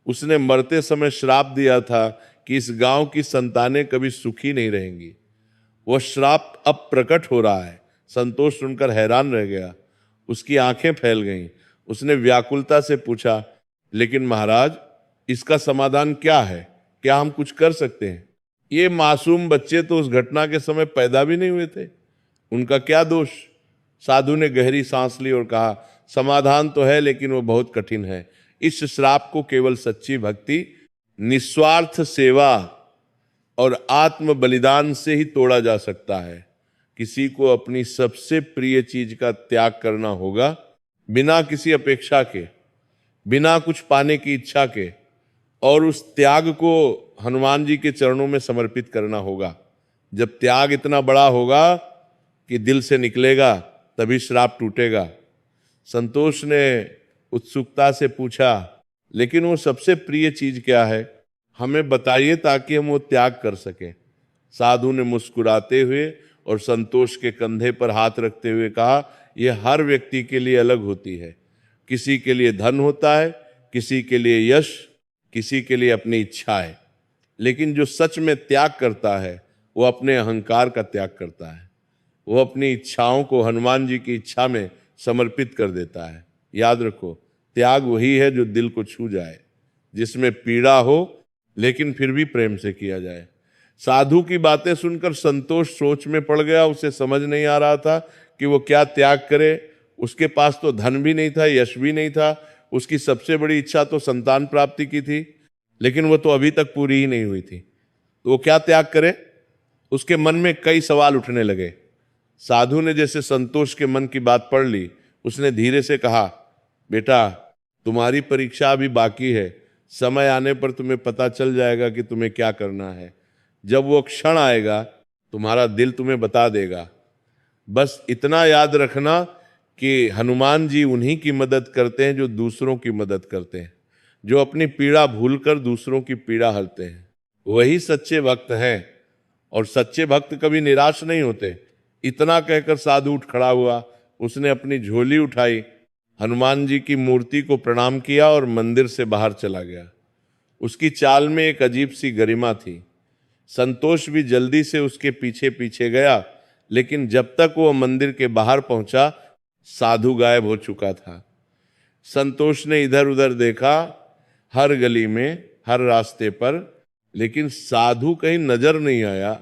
उसने मरते समय श्राप दिया था कि इस गांव की संतानें कभी सुखी नहीं रहेंगी। वह श्राप अब प्रकट हो रहा है। संतोष सुनकर हैरान रह गया। उसकी आंखें फैल गईं। उसने व्याकुलता से पूछा, लेकिन महाराज इसका समाधान क्या है? क्या हम कुछ कर सकते हैं? ये मासूम बच्चे तो उस घटना के समय पैदा भी नहीं हुए थे, उनका क्या दोष? साधु ने गहरी सांस ली और कहा, समाधान तो है लेकिन वो बहुत कठिन है। इस श्राप को केवल सच्ची भक्ति, निस्वार्थ सेवा और आत्म बलिदान से ही तोड़ा जा सकता है। किसी को अपनी सबसे प्रिय चीज का त्याग करना होगा, बिना किसी अपेक्षा के, बिना कुछ पाने की इच्छा के, और उस त्याग को हनुमान जी के चरणों में समर्पित करना होगा। जब त्याग इतना बड़ा होगा कि दिल से निकलेगा, तभी श्राप टूटेगा। संतोष ने उत्सुकता से पूछा, लेकिन वो सबसे प्रिय चीज क्या है, हमें बताइए ताकि हम वो त्याग कर सकें। साधु ने मुस्कुराते हुए और संतोष के कंधे पर हाथ रखते हुए कहा, यह हर व्यक्ति के लिए अलग होती है। किसी के लिए धन होता है, किसी के लिए यश, किसी के लिए अपनी इच्छा है। लेकिन जो सच में त्याग करता है वो अपने अहंकार का त्याग करता है। वो अपनी इच्छाओं को हनुमान जी की इच्छा में समर्पित कर देता है। याद रखो, त्याग वही है जो दिल को छू जाए, जिसमें पीड़ा हो लेकिन फिर भी प्रेम से किया जाए। साधु की बातें सुनकर संतोष सोच में पड़ गया। उसे समझ नहीं आ रहा था कि वो क्या त्याग करे। उसके पास तो धन भी नहीं था, यश भी नहीं था। उसकी सबसे बड़ी इच्छा तो संतान प्राप्ति की थी, लेकिन वो तो अभी तक पूरी ही नहीं हुई थी। तो वो क्या त्याग करे? उसके मन में कई सवाल उठने लगे। साधु ने जैसे संतोष के मन की बात पढ़ ली, उसने धीरे से कहा, बेटा, तुम्हारी परीक्षा अभी बाकी है। समय आने पर तुम्हें पता चल जाएगा कि तुम्हें क्या करना है। जब वो क्षण आएगा, तुम्हारा दिल तुम्हें बता देगा। बस इतना याद रखना कि हनुमान जी उन्हीं की मदद करते हैं जो दूसरों की मदद करते हैं, जो अपनी पीड़ा भूलकर दूसरों की पीड़ा हरते हैं। वही सच्चे भक्त हैं, और सच्चे भक्त कभी निराश नहीं होते। इतना कहकर साधु उठ खड़ा हुआ। उसने अपनी झोली उठाई, हनुमान जी की मूर्ति को प्रणाम किया और मंदिर से बाहर चला गया। उसकी चाल में एक अजीब सी गरिमा थी। संतोष भी जल्दी से उसके पीछे पीछे गया, लेकिन जब तक वो मंदिर के बाहर पहुंचा, साधु गायब हो चुका था। संतोष ने इधर उधर देखा, हर गली में, हर रास्ते पर, लेकिन साधु कहीं नजर नहीं आया।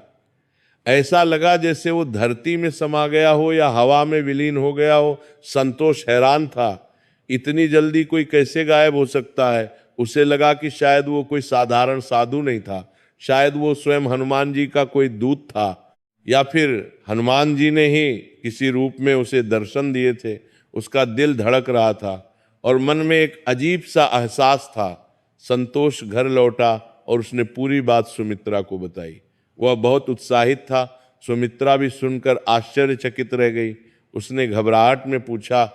ऐसा लगा जैसे वो धरती में समा गया हो या हवा में विलीन हो गया हो। संतोष हैरान था, इतनी जल्दी कोई कैसे गायब हो सकता है। उसे लगा कि शायद वो कोई साधारण साधु नहीं था, शायद वो स्वयं हनुमान जी का कोई दूत था, या फिर हनुमान जी ने ही किसी रूप में उसे दर्शन दिए थे। उसका दिल धड़क रहा था और मन में एक अजीब सा एहसास था। संतोष घर लौटा और उसने पूरी बात सुमित्रा को बताई। वह बहुत उत्साहित था। सुमित्रा भी सुनकर आश्चर्यचकित रह गई। उसने घबराहट में पूछा,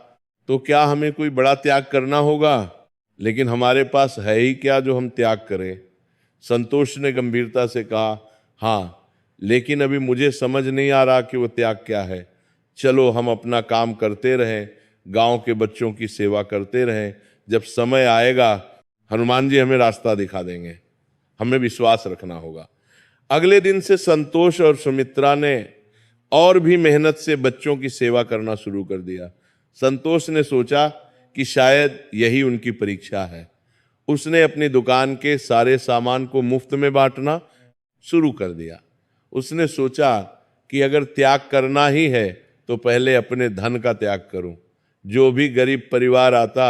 तो क्या हमें कोई बड़ा त्याग करना होगा? लेकिन हमारे पास है ही क्या जो हम त्याग करें? संतोष ने गंभीरता से कहा, हाँ, लेकिन अभी मुझे समझ नहीं आ रहा कि वो त्याग क्या है। चलो हम अपना काम करते रहें, गांव के बच्चों की सेवा करते रहें। जब समय आएगा, हनुमान जी हमें रास्ता दिखा देंगे। हमें विश्वास रखना होगा। अगले दिन से संतोष और सुमित्रा ने और भी मेहनत से बच्चों की सेवा करना शुरू कर दिया। संतोष ने सोचा कि शायद यही उनकी परीक्षा है। उसने अपनी दुकान के सारे सामान को मुफ्त में बांटना शुरू कर दिया। उसने सोचा कि अगर त्याग करना ही है तो पहले अपने धन का त्याग करूं। जो भी गरीब परिवार आता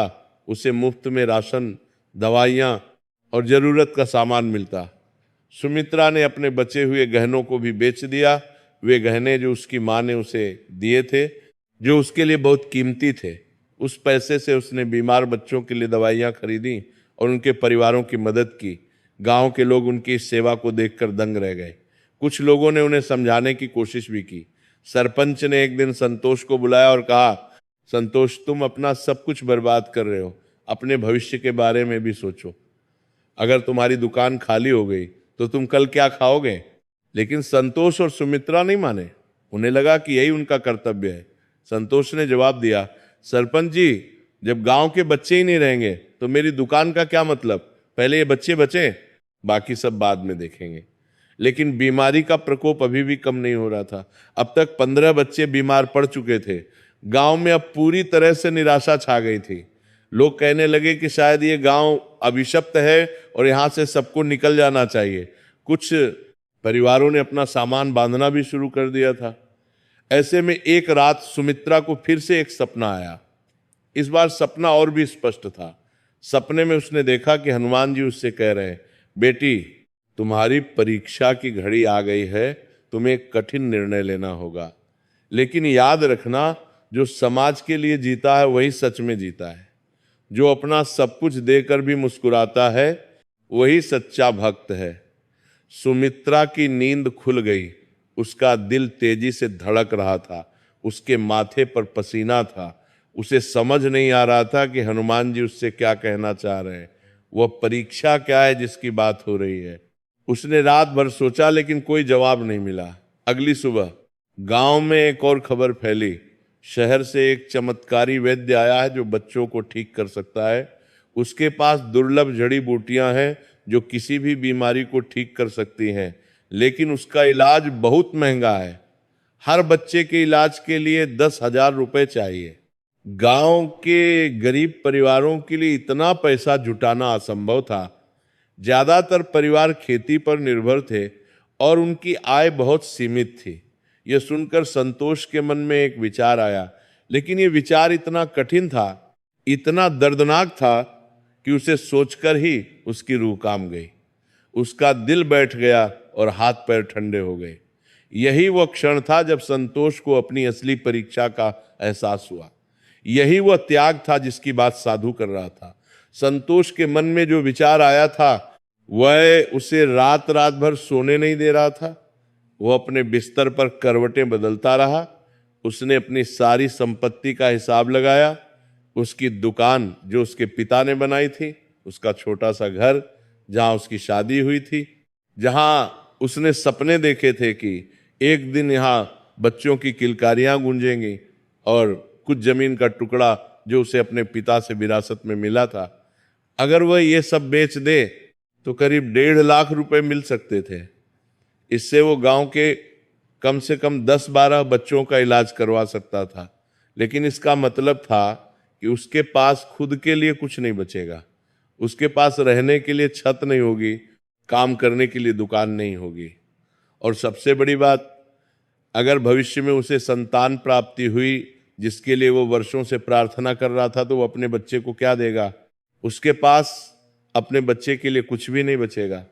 उसे मुफ्त में राशन, दवाइयाँ और जरूरत का सामान मिलता। सुमित्रा ने अपने बचे हुए गहनों को भी बेच दिया। वे गहने जो उसकी माँ ने उसे दिए थे, जो उसके लिए बहुत कीमती थे। उस पैसे से उसने बीमार बच्चों के लिए दवाइयाँ खरीदी और उनके परिवारों की मदद की। गांव के लोग उनकी इस सेवा को देखकर दंग रह गए। कुछ लोगों ने उन्हें समझाने की कोशिश भी की। सरपंच ने एक दिन संतोष को बुलाया और कहा, संतोष, तुम अपना सब कुछ बर्बाद कर रहे हो, अपने भविष्य के बारे में भी सोचो। अगर तुम्हारी दुकान खाली हो गई तो तुम कल क्या खाओगे? लेकिन संतोष और सुमित्रा नहीं माने। उन्हें लगा कि यही उनका कर्तव्य है। संतोष ने जवाब दिया, सरपंच जी, जब गांव के बच्चे ही नहीं रहेंगे तो मेरी दुकान का क्या मतलब? पहले ये बच्चे बचें, बाकी सब बाद में देखेंगे। लेकिन बीमारी का प्रकोप अभी भी कम नहीं हो रहा था। अब तक 15 बच्चे बीमार पड़ चुके थे। गांव में अब पूरी तरह से निराशा छा गई थी। लोग कहने लगे कि शायद ये गांव अभिशप्त है और यहां से सबको निकल जाना चाहिए। कुछ परिवारों ने अपना सामान बांधना भी शुरू कर दिया था। ऐसे में एक रात सुमित्रा को फिर से एक सपना आया। इस बार सपना और भी स्पष्ट था। सपने में उसने देखा कि हनुमान जी उससे कह रहे हैं, बेटी, तुम्हारी परीक्षा की घड़ी आ गई है, तुम्हें एक कठिन निर्णय लेना होगा। लेकिन याद रखना, जो समाज के लिए जीता है वही सच में जीता है। जो अपना सब कुछ देकर भी मुस्कुराता है वही सच्चा भक्त है। सुमित्रा की नींद खुल गई। उसका दिल तेजी से धड़क रहा था, उसके माथे पर पसीना था। उसे समझ नहीं आ रहा था कि हनुमान जी उससे क्या कहना चाह रहे हैं। वह परीक्षा क्या है जिसकी बात हो रही है। उसने रात भर सोचा लेकिन कोई जवाब नहीं मिला। अगली सुबह गांव में एक और खबर फैली। शहर से एक चमत्कारी वैद्य आया है जो बच्चों को ठीक कर सकता है। उसके पास दुर्लभ जड़ी बूटियां हैं जो किसी भी बीमारी को ठीक कर सकती हैं, लेकिन उसका इलाज बहुत महंगा है। हर बच्चे के इलाज के लिए 10,000 रुपए चाहिए। गांव के गरीब परिवारों के लिए इतना पैसा जुटाना असंभव था। ज्यादातर परिवार खेती पर निर्भर थे और उनकी आय बहुत सीमित थी। यह सुनकर संतोष के मन में एक विचार आया, लेकिन यह विचार इतना कठिन था, इतना दर्दनाक था कि उसे सोचकर ही उसकी रूह काम गई। उसका दिल बैठ गया और हाथ पैर ठंडे हो गए। यही वह क्षण था जब संतोष को अपनी असली परीक्षा का एहसास हुआ। यही वह त्याग था जिसकी बात साधु कर रहा था। संतोष के मन में जो विचार आया था वह उसे रात रात भर सोने नहीं दे रहा था। वह अपने बिस्तर पर करवटें बदलता रहा। उसने अपनी सारी संपत्ति का हिसाब लगाया। उसकी दुकान जो उसके पिता ने बनाई थी, उसका छोटा सा घर जहां उसकी शादी हुई थी, जहां उसने सपने देखे थे कि एक दिन यहां बच्चों की किलकारियां गूंजेंगी, और कुछ जमीन का टुकड़ा जो उसे अपने पिता से विरासत में मिला था, अगर वह ये सब बेच दे तो करीब 1.5 लाख रुपए मिल सकते थे। इससे वो गांव के कम से कम 10-12 बच्चों का इलाज करवा सकता था। लेकिन इसका मतलब था कि उसके पास खुद के लिए कुछ नहीं बचेगा। उसके पास रहने के लिए छत नहीं होगी, काम करने के लिए दुकान नहीं होगी, और सबसे बड़ी बात, अगर भविष्य में उसे संतान प्राप्ति हुई जिसके लिए वो वर्षों से प्रार्थना कर रहा था, तो वो अपने बच्चे को क्या देगा? उसके पास अपने बच्चे के लिए कुछ भी नहीं बचेगा,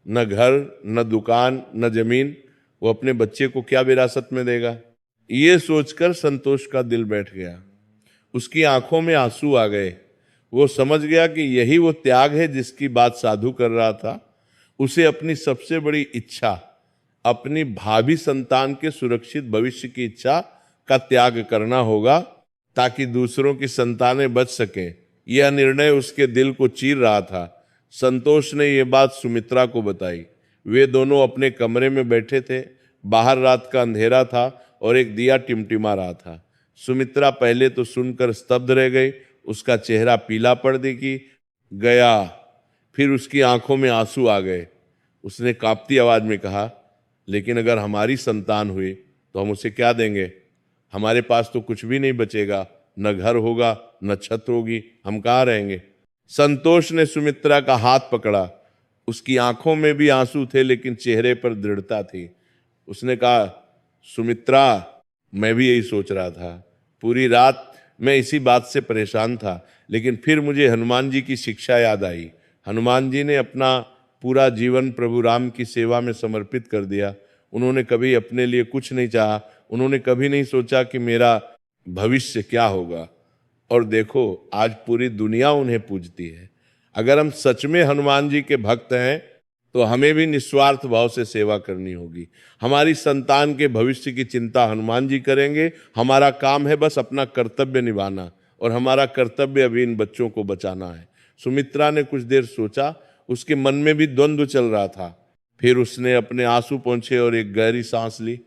न घर, न दुकान, न जमीन। वो अपने बच्चे को क्या विरासत में देगा? ये सोचकर संतोष का दिल बैठ गया। उसकी आंखों में आंसू आ गए। वो समझ गया कि यही वो त्याग है जिसकी बात साधु कर रहा था। उसे अपनी सबसे बड़ी इच्छा, अपनी भावी संतान के सुरक्षित भविष्य की इच्छा का त्याग करना होगा ताकि दूसरों की संतानें बच सकें। यह निर्णय उसके दिल को चीर रहा था। संतोष ने यह बात सुमित्रा को बताई। वे दोनों अपने कमरे में बैठे थे। बाहर रात का अंधेरा था और एक दिया टिमटिमा रहा था। सुमित्रा पहले तो सुनकर स्तब्ध रह गई। उसका चेहरा पीला पड़ गया, फिर उसकी आंखों में आंसू आ गए। उसने कांपती आवाज में कहा, लेकिन अगर हमारी संतान हुई तो हम उसे क्या देंगे? हमारे पास तो कुछ भी नहीं बचेगा, न घर होगा, न छत होगी, हम कहाँ रहेंगे? संतोष ने सुमित्रा का हाथ पकड़ा। उसकी आंखों में भी आंसू थे लेकिन चेहरे पर दृढ़ता थी। उसने कहा, सुमित्रा, मैं भी यही सोच रहा था। पूरी रात मैं इसी बात से परेशान था, लेकिन फिर मुझे हनुमान जी की शिक्षा याद आई। हनुमान जी ने अपना पूरा जीवन प्रभु राम की सेवा में समर्पित कर दिया। उन्होंने कभी अपने लिए कुछ नहीं चाहा। उन्होंने कभी नहीं सोचा कि मेरा भविष्य क्या होगा। और देखो, आज पूरी दुनिया उन्हें पूजती है। अगर हम सच में हनुमान जी के भक्त हैं तो हमें भी निस्वार्थ भाव से सेवा करनी होगी। हमारी संतान के भविष्य की चिंता हनुमान जी करेंगे। हमारा काम है बस अपना कर्तव्य निभाना, और हमारा कर्तव्य अभी इन बच्चों को बचाना है। सुमित्रा ने कुछ देर सोचा। उसके मन में भी द्वंद्व चल रहा था। फिर उसने अपने आंसू पोंछे और एक गहरी सांस ली।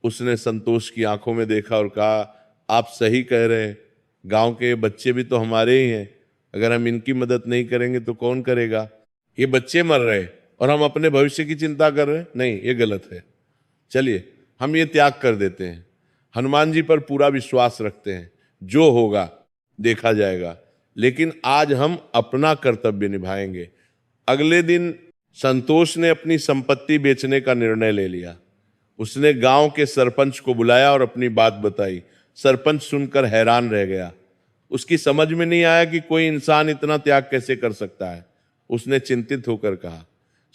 उसने संतोष की आंखों में देखा और कहा, आप सही कह रहे हैं, गांव के बच्चे भी तो हमारे ही हैं। अगर हम इनकी मदद नहीं करेंगे तो कौन करेगा? ये बच्चे मर रहे हैं और हम अपने भविष्य की चिंता कर रहे हैं। नहीं, ये गलत है। चलिए हम ये त्याग कर देते हैं। हनुमान जी पर पूरा विश्वास रखते हैं, जो होगा देखा जाएगा, लेकिन आज हम अपना कर्तव्य निभाएंगे। अगले दिन संतोष ने अपनी संपत्ति बेचने का निर्णय ले लिया। उसने गांव के सरपंच को बुलाया और अपनी बात बताई। सरपंच सुनकर हैरान रह गया। उसकी समझ में नहीं आया कि कोई इंसान इतना त्याग कैसे कर सकता है। उसने चिंतित होकर कहा,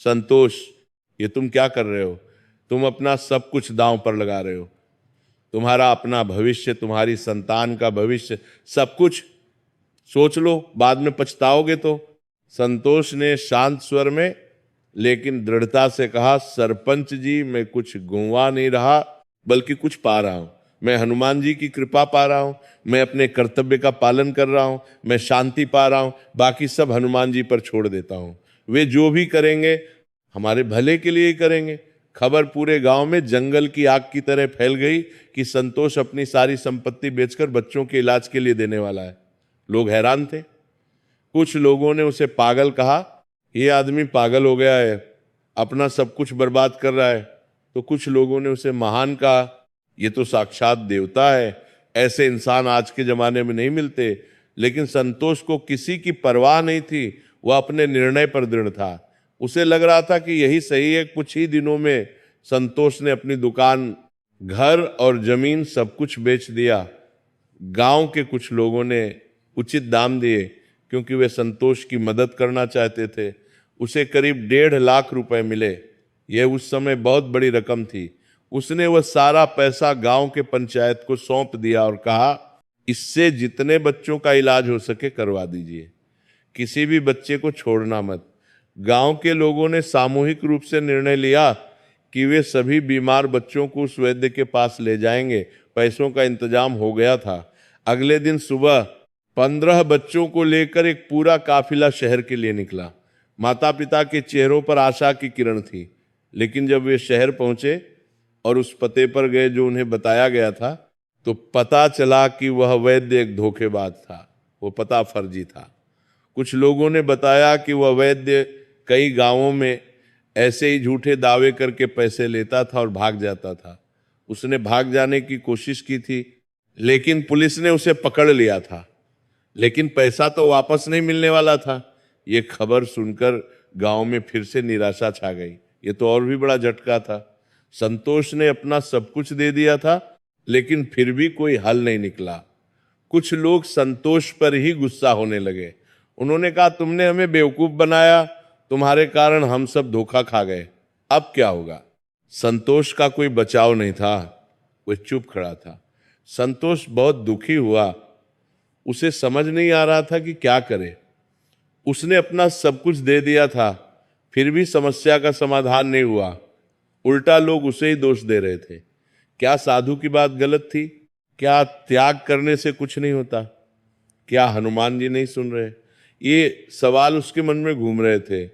संतोष, ये तुम क्या कर रहे हो? तुम अपना सब कुछ दांव पर लगा रहे हो। तुम्हारा अपना भविष्य, तुम्हारी संतान का भविष्य, सब कुछ सोच लो, बाद में पछताओगे तो। संतोष ने शांत स्वर में लेकिन दृढ़ता से कहा, सरपंच जी, मैं कुछ गंवा नहीं रहा, बल्कि कुछ पा रहा हूं। मैं हनुमान जी की कृपा पा रहा हूं, मैं अपने कर्तव्य का पालन कर रहा हूं, मैं शांति पा रहा हूं। बाकी सब हनुमान जी पर छोड़ देता हूं। वे जो भी करेंगे हमारे भले के लिए ही करेंगे। खबर पूरे गांव में जंगल की आग की तरह फैल गई कि संतोष अपनी सारी संपत्ति बेचकर बच्चों के इलाज के लिए देने वाला है। लोग हैरान थे। कुछ लोगों ने उसे पागल कहा, ये आदमी पागल हो गया है, अपना सब कुछ बर्बाद कर रहा है। तो कुछ लोगों ने उसे महान कहा, ये तो साक्षात देवता है, ऐसे इंसान आज के जमाने में नहीं मिलते। लेकिन संतोष को किसी की परवाह नहीं थी, वह अपने निर्णय पर दृढ़ था। उसे लग रहा था कि यही सही है। कुछ ही दिनों में संतोष ने अपनी दुकान, घर और जमीन सब कुछ बेच दिया। गांव के कुछ लोगों ने उचित दाम दिए क्योंकि वे संतोष की मदद करना चाहते थे। उसे करीब 1.5 लाख रुपए मिले। यह उस समय बहुत बड़ी रकम थी। उसने वह सारा पैसा गांव के पंचायत को सौंप दिया और कहा, इससे जितने बच्चों का इलाज हो सके करवा दीजिए, किसी भी बच्चे को छोड़ना मत। गांव के लोगों ने सामूहिक रूप से निर्णय लिया कि वे सभी बीमार बच्चों को उस वैद्य के पास ले जाएंगे। पैसों का इंतजाम हो गया था। अगले दिन सुबह 15 बच्चों को लेकर एक पूरा काफिला शहर के लिए निकला। माता पिता के चेहरों पर आशा की किरण थी। लेकिन जब वे शहर पहुंचे और उस पते पर गए जो उन्हें बताया गया था, तो पता चला कि वह वैद्य एक धोखेबाज था। वो पता फर्जी था। कुछ लोगों ने बताया कि वह वैद्य कई गांवों में ऐसे ही झूठे दावे करके पैसे लेता था और भाग जाता था। उसने भाग जाने की कोशिश की थी, लेकिन पुलिस ने उसे पकड़ लिया था। लेकिन पैसा तो वापस नहीं मिलने वाला था। ये खबर सुनकर गांव में फिर से निराशा छा गई। ये तो और भी बड़ा झटका था। संतोष ने अपना सब कुछ दे दिया था, लेकिन फिर भी कोई हल नहीं निकला। कुछ लोग संतोष पर ही गुस्सा होने लगे। उन्होंने कहा, तुमने हमें बेवकूफ बनाया, तुम्हारे कारण हम सब धोखा खा गए, अब क्या होगा? संतोष का कोई बचाव नहीं था। वह चुप खड़ा था। संतोष बहुत दुखी हुआ। उसे समझ नहीं आ रहा था कि क्या करे। उसने अपना सब कुछ दे दिया था, फिर भी समस्या का समाधान नहीं हुआ। उल्टा लोग उसे ही दोष दे रहे थे। क्या साधु की बात गलत थी? क्या त्याग करने से कुछ नहीं होता? क्या हनुमान जी नहीं सुन रहे? ये सवाल उसके मन में घूम रहे थे।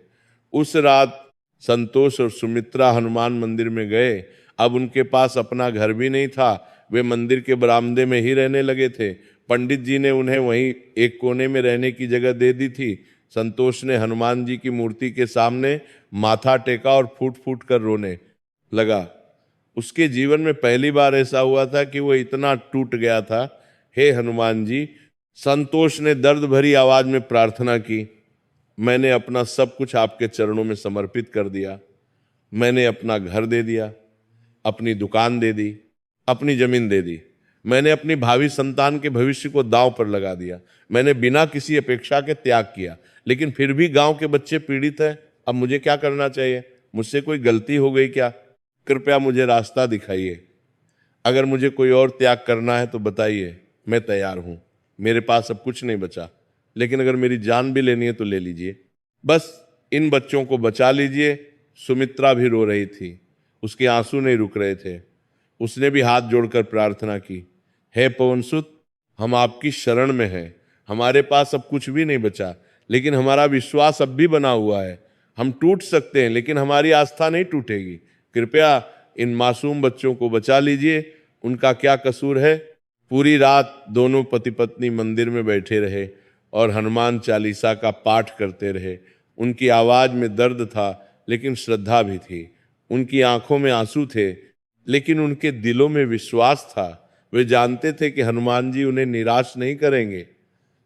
उस रात संतोष और सुमित्रा हनुमान मंदिर में गए। अब उनके पास अपना घर भी नहीं था। वे मंदिर के बरामदे में ही रहने लगे थे। पंडित जी ने उन्हें वहीं एक कोने में रहने की जगह दे दी थी। संतोष ने हनुमान जी की मूर्ति के सामने माथा टेका और फूट फूट कर रोने लगा। उसके जीवन में पहली बार ऐसा हुआ था कि वो इतना टूट गया था। हे हनुमान जी, संतोष ने दर्द भरी आवाज में प्रार्थना की, मैंने अपना सब कुछ आपके चरणों में समर्पित कर दिया। मैंने अपना घर दे दिया, अपनी दुकान दे दी, अपनी जमीन दे दी। मैंने अपनी भावी संतान के भविष्य को दांव पर लगा दिया। मैंने बिना किसी अपेक्षा के त्याग किया, लेकिन फिर भी गांव के बच्चे पीड़ित हैं। अब मुझे क्या करना चाहिए? मुझसे कोई गलती हो गई क्या? कृपया मुझे रास्ता दिखाइए। अगर मुझे कोई और त्याग करना है तो बताइए, मैं तैयार हूं। मेरे पास अब कुछ नहीं बचा, लेकिन अगर मेरी जान भी लेनी है तो ले लीजिए। बस इन बच्चों को बचा लीजिए। सुमित्रा भी रो रही थी, उसके आंसू नहीं रुक रहे थे। उसने भी हाथ जोड़कर प्रार्थना की, हे पवनसुत, हम आपकी शरण में हैं। हमारे पास अब कुछ भी नहीं बचा, लेकिन हमारा विश्वास अब भी बना हुआ है। हम टूट सकते हैं, लेकिन हमारी आस्था नहीं टूटेगी। कृपया इन मासूम बच्चों को बचा लीजिए। उनका क्या कसूर है? पूरी रात दोनों पति पत्नी मंदिर में बैठे रहे और हनुमान चालीसा का पाठ करते रहे। उनकी आवाज में दर्द था, लेकिन श्रद्धा भी थी। उनकी आंखों में आंसू थे, लेकिन उनके दिलों में विश्वास था। वे जानते थे कि हनुमान जी उन्हें निराश नहीं करेंगे।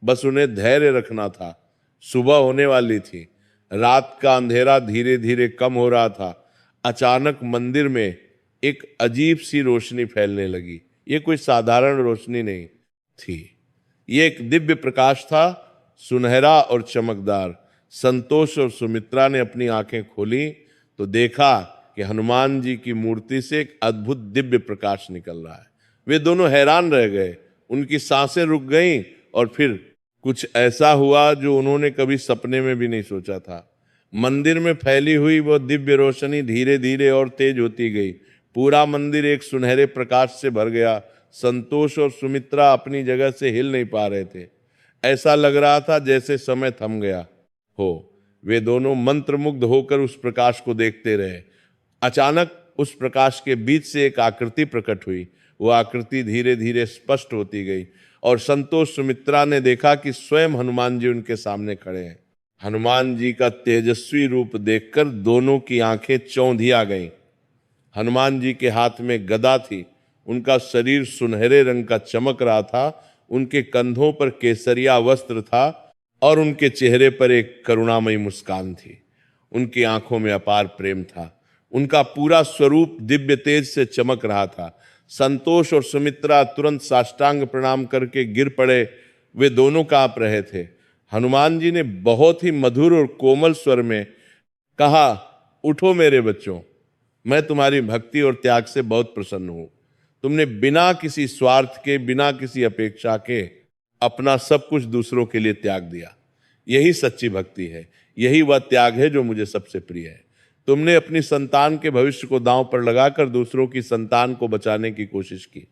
बस उन्हें धैर्य रखना था। सुबह होने वाली थी। रात का अंधेरा धीरे धीरे कम हो रहा था। अचानक मंदिर में एक अजीब सी रोशनी फैलने लगी। ये कोई साधारण रोशनी नहीं थी, ये एक दिव्य प्रकाश था, सुनहरा और चमकदार। संतोष और सुमित्रा ने अपनी आंखें खोली तो देखा कि हनुमान जी की मूर्ति से एक अद्भुत दिव्य प्रकाश निकल रहा है। वे दोनों हैरान रह गए, उनकी सांसें रुक गईं और फिर कुछ ऐसा हुआ जो उन्होंने कभी सपने में भी नहीं सोचा था। मंदिर में फैली हुई वो दिव्य रोशनी धीरे धीरे और तेज होती गई। पूरा मंदिर एक सुनहरे प्रकाश से भर गया। संतोष और सुमित्रा अपनी जगह से हिल नहीं पा रहे थे। ऐसा लग रहा था जैसे समय थम गया हो। वे दोनों मंत्रमुग्ध होकर उस प्रकाश को देखते रहे। अचानक उस प्रकाश के बीच से एक आकृति प्रकट हुई। वो आकृति धीरे धीरे स्पष्ट होती गई और संतोष सुमित्रा ने देखा कि स्वयं हनुमान जी उनके सामने खड़े हैं। हनुमान जी का तेजस्वी रूप देखकर दोनों की आंखें चौंधिया गईं। हनुमान जी के हाथ में गदा थी, उनका शरीर सुनहरे रंग का चमक रहा था, उनके कंधों पर केसरिया वस्त्र था और उनके चेहरे पर एक करुणामयी मुस्कान थी। उनकी आंखों में अपार प्रेम था। उनका पूरा स्वरूप दिव्य तेज से चमक रहा था। संतोष और सुमित्रा तुरंत साष्टांग प्रणाम करके गिर पड़े। वे दोनों कांप रहे थे। हनुमान जी ने बहुत ही मधुर और कोमल स्वर में कहा, उठो मेरे बच्चों, मैं तुम्हारी भक्ति और त्याग से बहुत प्रसन्न हूं। तुमने बिना किसी स्वार्थ के, बिना किसी अपेक्षा के अपना सब कुछ दूसरों के लिए त्याग दिया। यही सच्ची भक्ति है, यही वह त्याग है जो मुझे सबसे प्रिय है। तुमने अपनी संतान के भविष्य को दांव पर लगाकर दूसरों की संतान को बचाने की कोशिश की।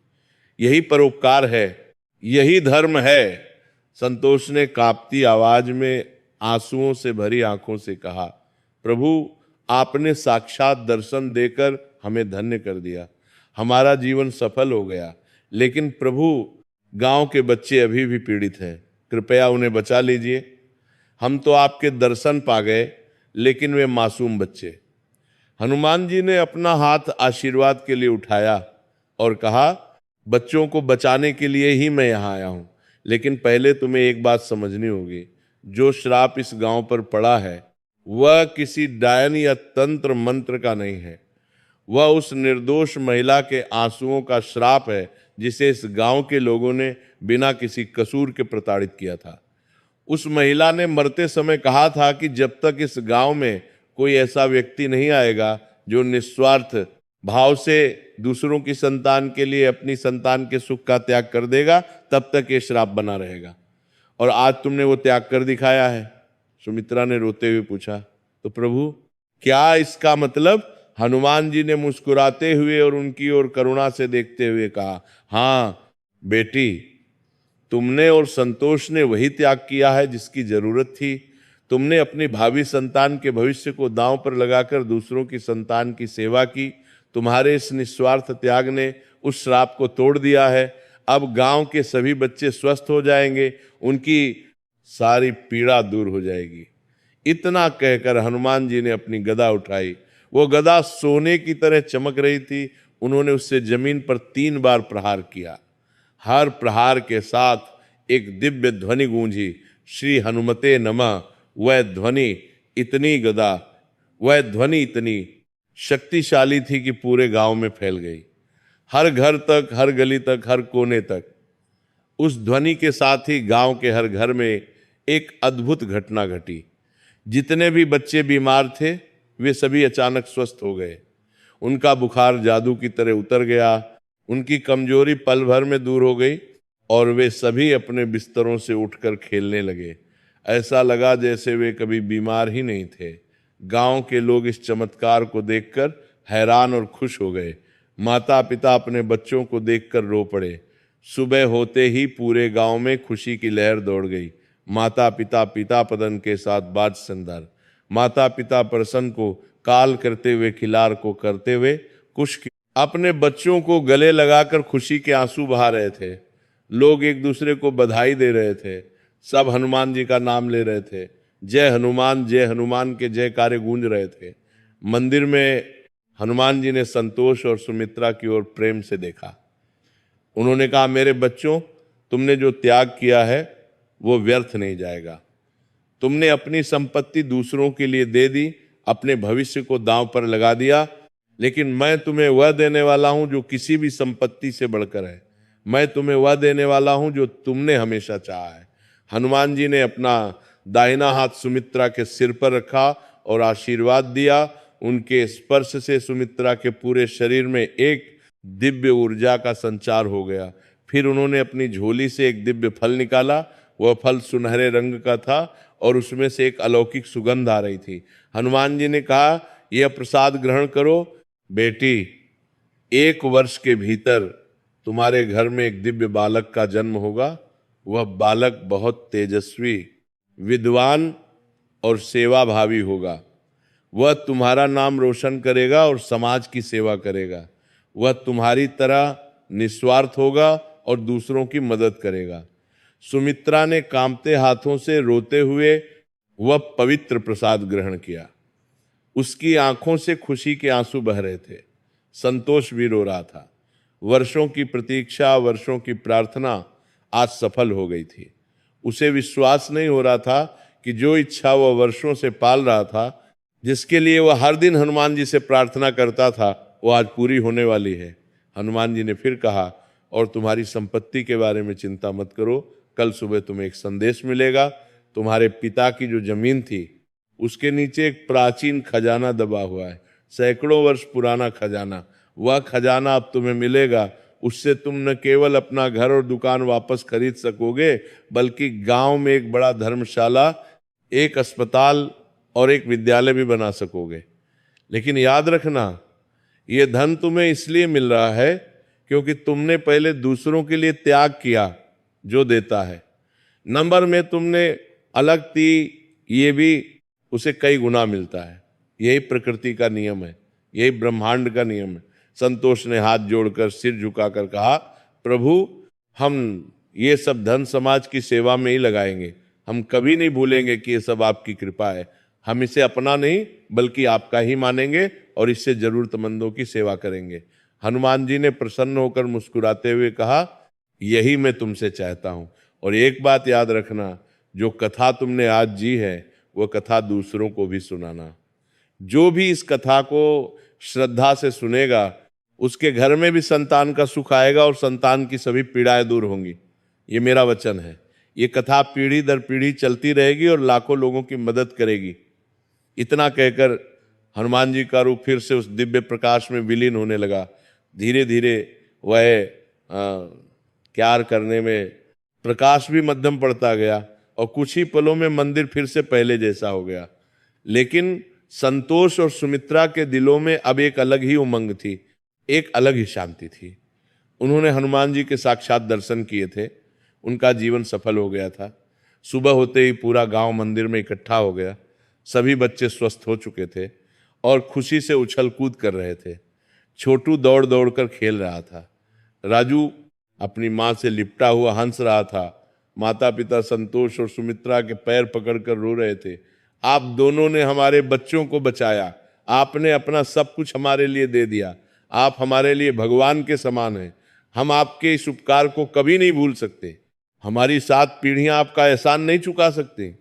यही परोपकार है, यही धर्म है। संतोष ने कांपती आवाज में आंसुओं से भरी आंखों से कहा, प्रभु, आपने साक्षात दर्शन देकर हमें धन्य कर दिया। हमारा जीवन सफल हो गया। लेकिन प्रभु, गांव के बच्चे अभी भी पीड़ित हैं, कृपया उन्हें बचा लीजिए। हम तो आपके दर्शन पा गए, लेकिन वे मासूम बच्चे। हनुमान जी ने अपना हाथ आशीर्वाद के लिए उठाया और कहा, बच्चों को बचाने के लिए ही मैं यहाँ आया हूँ। लेकिन पहले तुम्हें एक बात समझनी होगी। जो श्राप इस गांव पर पड़ा है वह किसी डायन या तंत्र मंत्र का नहीं है। वह उस निर्दोष महिला के आंसुओं का श्राप है जिसे इस गांव के लोगों ने बिना किसी कसूर के प्रताड़ित किया था। उस महिला ने मरते समय कहा था कि जब तक इस गांव में कोई ऐसा व्यक्ति नहीं आएगा जो निस्वार्थ भाव से दूसरों की संतान के लिए अपनी संतान के सुख का त्याग कर देगा, तब तक ये श्राप बना रहेगा। और आज तुमने वो त्याग कर दिखाया है। सुमित्रा ने रोते हुए पूछा, तो प्रभु, क्या इसका मतलब? हनुमान जी ने मुस्कुराते हुए और उनकी ओर करुणा से देखते हुए कहा, हाँ बेटी, तुमने और संतोष ने वही त्याग किया है जिसकी जरूरत थी। तुमने अपनी भावी संतान के भविष्य को दांव पर लगाकर दूसरों की संतान की सेवा की। तुम्हारे इस निस्वार्थ त्याग ने उस श्राप को तोड़ दिया है। अब गांव के सभी बच्चे स्वस्थ हो जाएंगे, उनकी सारी पीड़ा दूर हो जाएगी। इतना कहकर हनुमान जी ने अपनी गदा उठाई। वो गदा सोने की तरह चमक रही थी। उन्होंने उससे जमीन पर 3 बार प्रहार किया। हर प्रहार के साथ एक दिव्य ध्वनि गूंजी, श्री हनुमते नमः। वह ध्वनि इतनी शक्तिशाली थी कि पूरे गांव में फैल गई। हर घर तक, हर गली तक, हर कोने तक। उस ध्वनि के साथ ही गांव के हर घर में एक अद्भुत घटना घटी। जितने भी बच्चे बीमार थे वे सभी अचानक स्वस्थ हो गए। उनका बुखार जादू की तरह उतर गया। उनकी कमजोरी पल भर में दूर हो गई और वे सभी अपने बिस्तरों से उठकर खेलने लगे। ऐसा लगा जैसे वे कभी बीमार ही नहीं थे। गांव के लोग इस चमत्कार को देखकर हैरान और खुश हो गए। माता पिता अपने बच्चों को देखकर रो पड़े। सुबह होते ही पूरे गांव में खुशी की लहर दौड़ गई। माता पिता पिता पदन के साथ बाज संदार। माता पिता प्रसन्न को काल करते हुए खिलार को करते हुए कुश अपने बच्चों को गले लगाकर खुशी के आंसू बहा रहे थे। लोग एक दूसरे को बधाई दे रहे थे। सब हनुमान जी का नाम ले रहे थे। जय हनुमान के जयकारे गूंज रहे थे। मंदिर में हनुमान जी ने संतोष और सुमित्रा की ओर प्रेम से देखा। उन्होंने कहा, मेरे बच्चों, तुमने जो त्याग किया है वो व्यर्थ नहीं जाएगा। तुमने अपनी संपत्ति दूसरों के लिए दे दी, अपने भविष्य को दांव पर लगा दिया, लेकिन मैं तुम्हें वह देने वाला हूं जो किसी भी संपत्ति से बढ़कर है। मैं तुम्हें वह देने वाला हूं जो तुमने हमेशा चाहा है। हनुमान जी ने अपना दाहिना हाथ सुमित्रा के सिर पर रखा और आशीर्वाद दिया। उनके स्पर्श से सुमित्रा के पूरे शरीर में एक दिव्य ऊर्जा का संचार हो गया। फिर उन्होंने अपनी झोली से एक दिव्य फल निकाला। वह फल सुनहरे रंग का था और उसमें से एक अलौकिक सुगंध आ रही थी। हनुमान जी ने कहा, यह प्रसाद ग्रहण करो बेटी, 1 वर्ष के भीतर तुम्हारे घर में एक दिव्य बालक का जन्म होगा। वह बालक बहुत तेजस्वी, विद्वान और सेवाभावी होगा। वह तुम्हारा नाम रोशन करेगा और समाज की सेवा करेगा। वह तुम्हारी तरह निस्वार्थ होगा और दूसरों की मदद करेगा। सुमित्रा ने कांपते हाथों से रोते हुए वह पवित्र प्रसाद ग्रहण किया। उसकी आंखों से खुशी के आंसू बह रहे थे। संतोष भी रो रहा था। वर्षों की प्रतीक्षा, वर्षों की प्रार्थना आज सफल हो गई थी। उसे विश्वास नहीं हो रहा था कि जो इच्छा वह वर्षों से पाल रहा था, जिसके लिए वह हर दिन हनुमान जी से प्रार्थना करता था, वो आज पूरी होने वाली है। हनुमान जी ने फिर कहा, और तुम्हारी संपत्ति के बारे में चिंता मत करो, कल सुबह तुम्हें एक संदेश मिलेगा। तुम्हारे पिता की जो जमीन थी उसके नीचे एक प्राचीन खजाना दबा हुआ है, सैकड़ों वर्ष पुराना खजाना। वह खजाना अब तुम्हें मिलेगा। उससे तुम न केवल अपना घर और दुकान वापस खरीद सकोगे, बल्कि गांव में एक बड़ा धर्मशाला, एक अस्पताल और एक विद्यालय भी बना सकोगे। लेकिन याद रखना, यह धन तुम्हें इसलिए मिल रहा है क्योंकि तुमने पहले दूसरों के लिए त्याग किया जो देता है। नंबर में तुमने अलग दी, ये भी उसे कई गुना मिलता है। यही प्रकृति का नियम है, यही ब्रह्मांड का नियम है। संतोष ने हाथ जोड़कर सिर झुकाकर कहा, प्रभु, हम ये सब धन समाज की सेवा में ही लगाएंगे। हम कभी नहीं भूलेंगे कि ये सब आपकी कृपा है। हम इसे अपना नहीं बल्कि आपका ही मानेंगे और इससे जरूरतमंदों की सेवा करेंगे। हनुमान जी ने प्रसन्न होकर मुस्कुराते हुए कहा, यही मैं तुमसे चाहता हूं। और एक बात याद रखना, जो कथा तुमने आज जी है वह कथा दूसरों को भी सुनाना। जो भी इस कथा को श्रद्धा से सुनेगा उसके घर में भी संतान का सुख आएगा और संतान की सभी पीड़ाएं दूर होंगी। ये मेरा वचन है। ये कथा पीढ़ी दर पीढ़ी चलती रहेगी और लाखों लोगों की मदद करेगी। इतना कहकर हनुमान जी का रूप फिर से उस दिव्य प्रकाश में विलीन होने लगा। धीरे धीरे वह क्यार करने में प्रकाश भी मध्यम पड़ता गया और कुछ ही पलों में मंदिर फिर से पहले जैसा हो गया। लेकिन संतोष और सुमित्रा के दिलों में अब एक अलग ही उमंग थी, एक अलग ही शांति थी। उन्होंने हनुमान जी के साक्षात दर्शन किए थे। उनका जीवन सफल हो गया था। सुबह होते ही पूरा गांव मंदिर में इकट्ठा हो गया। सभी बच्चे स्वस्थ हो चुके थे और खुशी से उछल कूद कर रहे थे। छोटू दौड़ दौड़ कर खेल रहा था। राजू अपनी माँ से लिपटा हुआ हंस रहा था। माता पिता संतोष और सुमित्रा के पैर पकड़कर रो रहे थे। आप दोनों ने हमारे बच्चों को बचाया। आपने अपना सब कुछ हमारे लिए दे दिया। आप हमारे लिए भगवान के समान हैं। हम आपके इस उपकार को कभी नहीं भूल सकते। हमारी 7 पीढ़ियां आपका एहसान नहीं चुका सकती।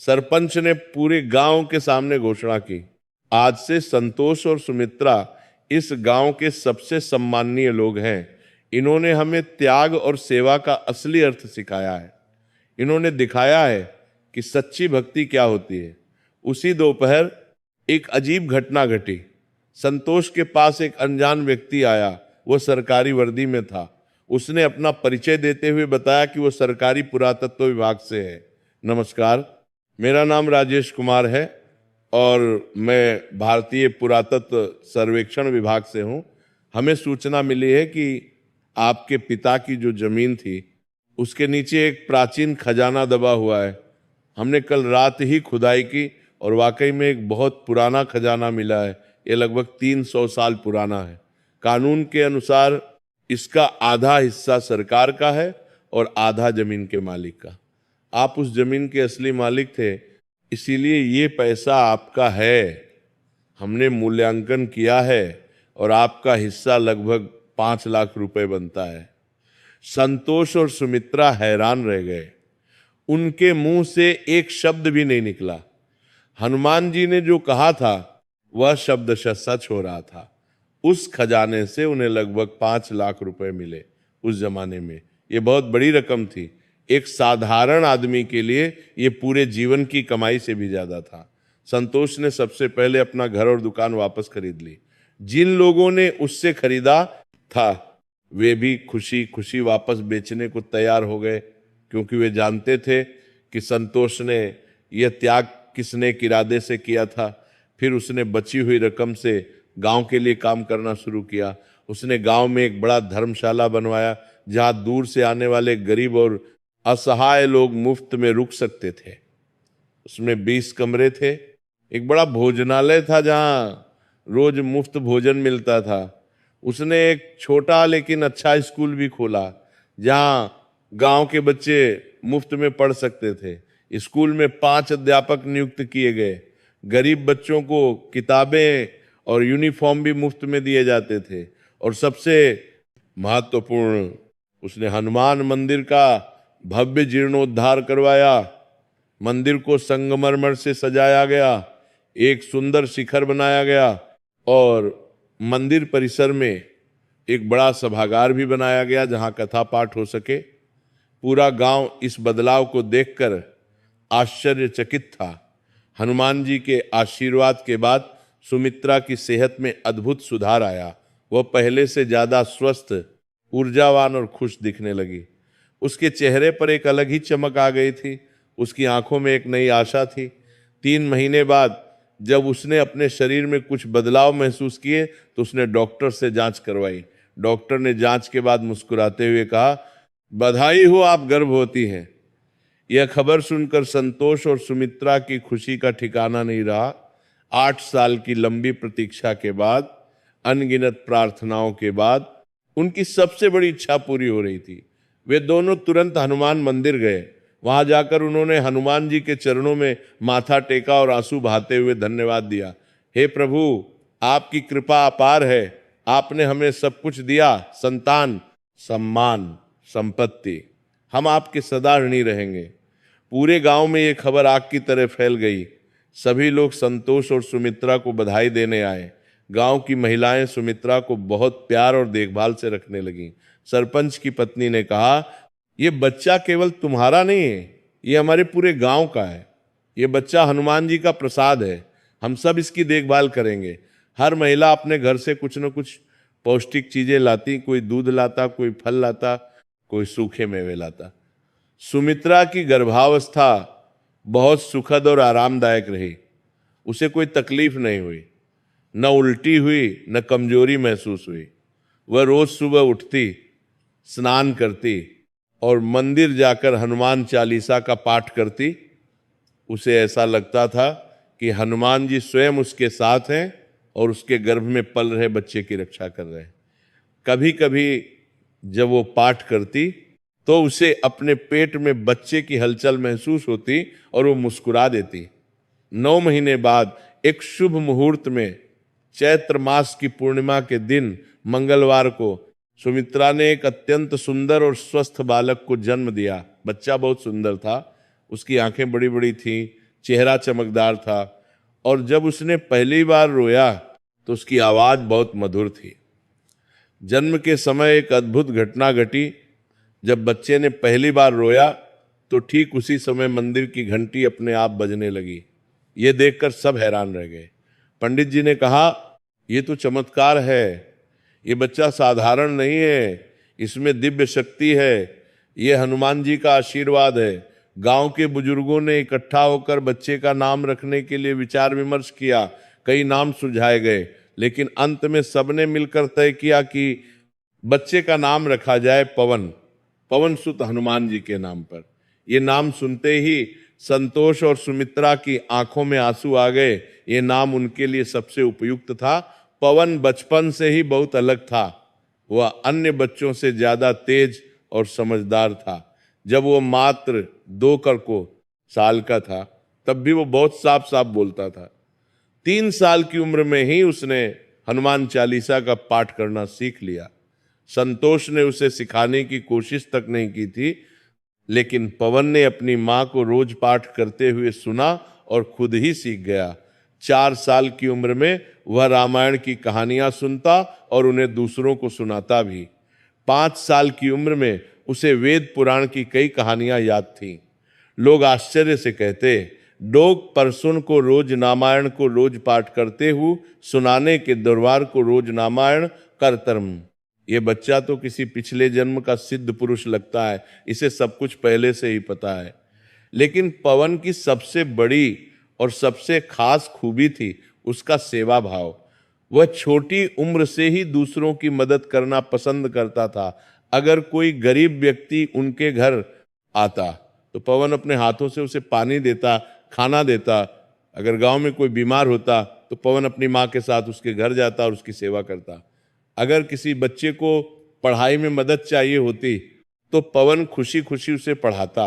सरपंच ने पूरे गांव के सामने घोषणा की, आज से संतोष और सुमित्रा इस गांव के सबसे सम्माननीय लोग हैं। इन्होंने हमें त्याग और सेवा का असली अर्थ सिखाया है। इन्होंने दिखाया है कि सच्ची भक्ति क्या होती है। उसी दोपहर एक अजीब घटना घटी। संतोष के पास एक अनजान व्यक्ति आया। वह सरकारी वर्दी में था। उसने अपना परिचय देते हुए बताया कि वह सरकारी पुरातत्व विभाग से है। नमस्कार, मेरा नाम राजेश कुमार है और मैं भारतीय पुरातत्व सर्वेक्षण विभाग से हूँ। हमें सूचना मिली है कि आपके पिता की जो जमीन थी उसके नीचे एक प्राचीन खजाना दबा हुआ है। हमने कल रात ही खुदाई की और वाकई में एक बहुत पुराना खजाना मिला है। ये लगभग 300 साल पुराना है। कानून के अनुसार इसका आधा हिस्सा सरकार का है और आधा जमीन के मालिक का। आप उस जमीन के असली मालिक थे, इसीलिए ये पैसा आपका है। हमने मूल्यांकन किया है और आपका हिस्सा लगभग 5 लाख रुपए बनता है। संतोष और सुमित्रा हैरान रह गए। उनके मुंह से एक शब्द भी नहीं निकला। हनुमान जी ने जो कहा था वह शब्दशः सच हो रहा था। उस खजाने से उन्हें लगभग 5 लाख रुपए मिले। उस जमाने में ये बहुत बड़ी रकम थी, एक साधारण आदमी के लिए ये पूरे जीवन की कमाई से भी ज्यादा था। संतोष ने सबसे पहले अपना घर और दुकान वापस खरीद ली। जिन लोगों ने उससे खरीदा था वे भी खुशी खुशी वापस बेचने को तैयार हो गए, क्योंकि वे जानते थे कि संतोष ने यह त्याग किस नेक इरादे से किया था। फिर उसने बची हुई रकम से गांव के लिए काम करना शुरू किया। उसने गांव में एक बड़ा धर्मशाला बनवाया, जहां दूर से आने वाले गरीब और असहाय लोग मुफ्त में रुक सकते थे। उसमें 20 कमरे थे। एक बड़ा भोजनालय था जहां रोज मुफ्त भोजन मिलता था। उसने एक छोटा लेकिन अच्छा स्कूल भी खोला, जहां गांव के बच्चे मुफ्त में पढ़ सकते थे। स्कूल में 5 अध्यापक नियुक्त किए गए। गरीब बच्चों को किताबें और यूनिफॉर्म भी मुफ्त में दिए जाते थे। और सबसे महत्वपूर्ण, उसने हनुमान मंदिर का भव्य जीर्णोद्धार करवाया। मंदिर को संगमरमर से सजाया गया, एक सुंदर शिखर बनाया गया और मंदिर परिसर में एक बड़ा सभागार भी बनाया गया जहां कथा पाठ हो सके। पूरा गांव इस बदलाव को देखकर आश्चर्यचकित था। हनुमान जी के आशीर्वाद के बाद सुमित्रा की सेहत में अद्भुत सुधार आया। वह पहले से ज्यादा स्वस्थ, ऊर्जावान और खुश दिखने लगी। उसके चेहरे पर एक अलग ही चमक आ गई थी। उसकी आंखों में एक नई आशा थी। 3 महीने बाद जब उसने अपने शरीर में कुछ बदलाव महसूस किए तो उसने डॉक्टर से जांच करवाई। डॉक्टर ने जांच के बाद मुस्कुराते हुए कहा, बधाई हो, आप गर्भवती हैं। यह खबर सुनकर संतोष और सुमित्रा की खुशी का ठिकाना नहीं रहा। 8 साल की लंबी प्रतीक्षा के बाद, अनगिनत प्रार्थनाओं के बाद उनकी सबसे बड़ी इच्छा पूरी हो रही थी। वे दोनों तुरंत हनुमान मंदिर गए। वहां जाकर उन्होंने हनुमान जी के चरणों में माथा टेका और आंसू बहाते हुए धन्यवाद दिया। हे प्रभु, आपकी कृपा अपार है। आपने हमें सब कुछ दिया, संतान, सम्मान, संपत्ति। हम आपके सदा ऋणी रहेंगे। पूरे गांव में ये खबर आग की तरह फैल गई। सभी लोग संतोष और सुमित्रा को बधाई देने आए। गांव की महिलाएं सुमित्रा को बहुत प्यार और देखभाल से रखने लगीं। सरपंच की पत्नी ने कहा, ये बच्चा केवल तुम्हारा नहीं है, ये हमारे पूरे गांव का है। ये बच्चा हनुमान जी का प्रसाद है। हम सब इसकी देखभाल करेंगे। हर महिला अपने घर से कुछ न कुछ पौष्टिक चीजें लाती। कोई दूध लाता, कोई फल लाता, कोई सूखे मेवे लाता। सुमित्रा की गर्भावस्था बहुत सुखद और आरामदायक रही। उसे कोई तकलीफ नहीं हुई, न उल्टी हुई, न कमजोरी महसूस हुई। वह रोज सुबह उठती, स्नान करती और मंदिर जाकर हनुमान चालीसा का पाठ करती। उसे ऐसा लगता था कि हनुमान जी स्वयं उसके साथ हैं और उसके गर्भ में पल रहे बच्चे की रक्षा कर रहे हैं। कभी कभी जब वो पाठ करती तो उसे अपने पेट में बच्चे की हलचल महसूस होती और वो मुस्कुरा देती। 9 महीने बाद एक शुभ मुहूर्त में, चैत्र मास की पूर्णिमा के दिन मंगलवार को, सुमित्रा ने एक अत्यंत सुंदर और स्वस्थ बालक को जन्म दिया। बच्चा बहुत सुंदर था। उसकी आंखें बड़ी बड़ी थीं, चेहरा चमकदार था और जब उसने पहली बार रोया तो उसकी आवाज बहुत मधुर थी। जन्म के समय एक अद्भुत घटना घटी। जब बच्चे ने पहली बार रोया तो ठीक उसी समय मंदिर की घंटी अपने आप बजने लगी। ये देखकर सब हैरान रह गए। पंडित जी ने कहा, ये तो चमत्कार है। ये बच्चा साधारण नहीं है, इसमें दिव्य शक्ति है। ये हनुमान जी का आशीर्वाद है। गांव के बुजुर्गों ने इकट्ठा होकर बच्चे का नाम रखने के लिए विचार विमर्श किया। कई नाम सुझाए गए, लेकिन अंत में सबने मिलकर तय किया कि बच्चे का नाम रखा जाए पवन, पवन सुत हनुमान जी के नाम पर। ये नाम सुनते ही संतोष और सुमित्रा की आंखों में आंसू आ गए। ये नाम उनके लिए सबसे उपयुक्त था। पवन बचपन से ही बहुत अलग था। वह अन्य बच्चों से ज्यादा तेज और समझदार था। जब वो मात्र 2 साल का था तब भी वो बहुत साफ साफ बोलता था। 3 साल की उम्र में ही उसने हनुमान चालीसा का पाठ करना सीख लिया। संतोष ने उसे सिखाने की कोशिश तक नहीं की थी, लेकिन पवन ने अपनी मां को रोज पाठ करते हुए सुना और खुद ही सीख गया। 4 साल की उम्र में वह रामायण की कहानियां सुनता और उन्हें दूसरों को सुनाता भी। 5 साल की उम्र में उसे वेद पुराण की कई कहानियां याद थीं। लोग आश्चर्य से कहते, डोग परसुन को रोज रामायण को रोज पाठ करते हुए सुनाने के दरबार को रोज रामायण करतरम। ये बच्चा तो किसी पिछले जन्म का सिद्ध पुरुष लगता है, इसे सब कुछ पहले से ही पता है। लेकिन पवन की सबसे बड़ी और सबसे खास खूबी थी उसका सेवा भाव। वह छोटी उम्र से ही दूसरों की मदद करना पसंद करता था। अगर कोई गरीब व्यक्ति उनके घर आता तो पवन अपने हाथों से उसे पानी देता, खाना देता। अगर गांव में कोई बीमार होता तो पवन अपनी माँ के साथ उसके घर जाता और उसकी सेवा करता। अगर किसी बच्चे को पढ़ाई में मदद चाहिए होती तो पवन खुशी खुशी उसे पढ़ाता।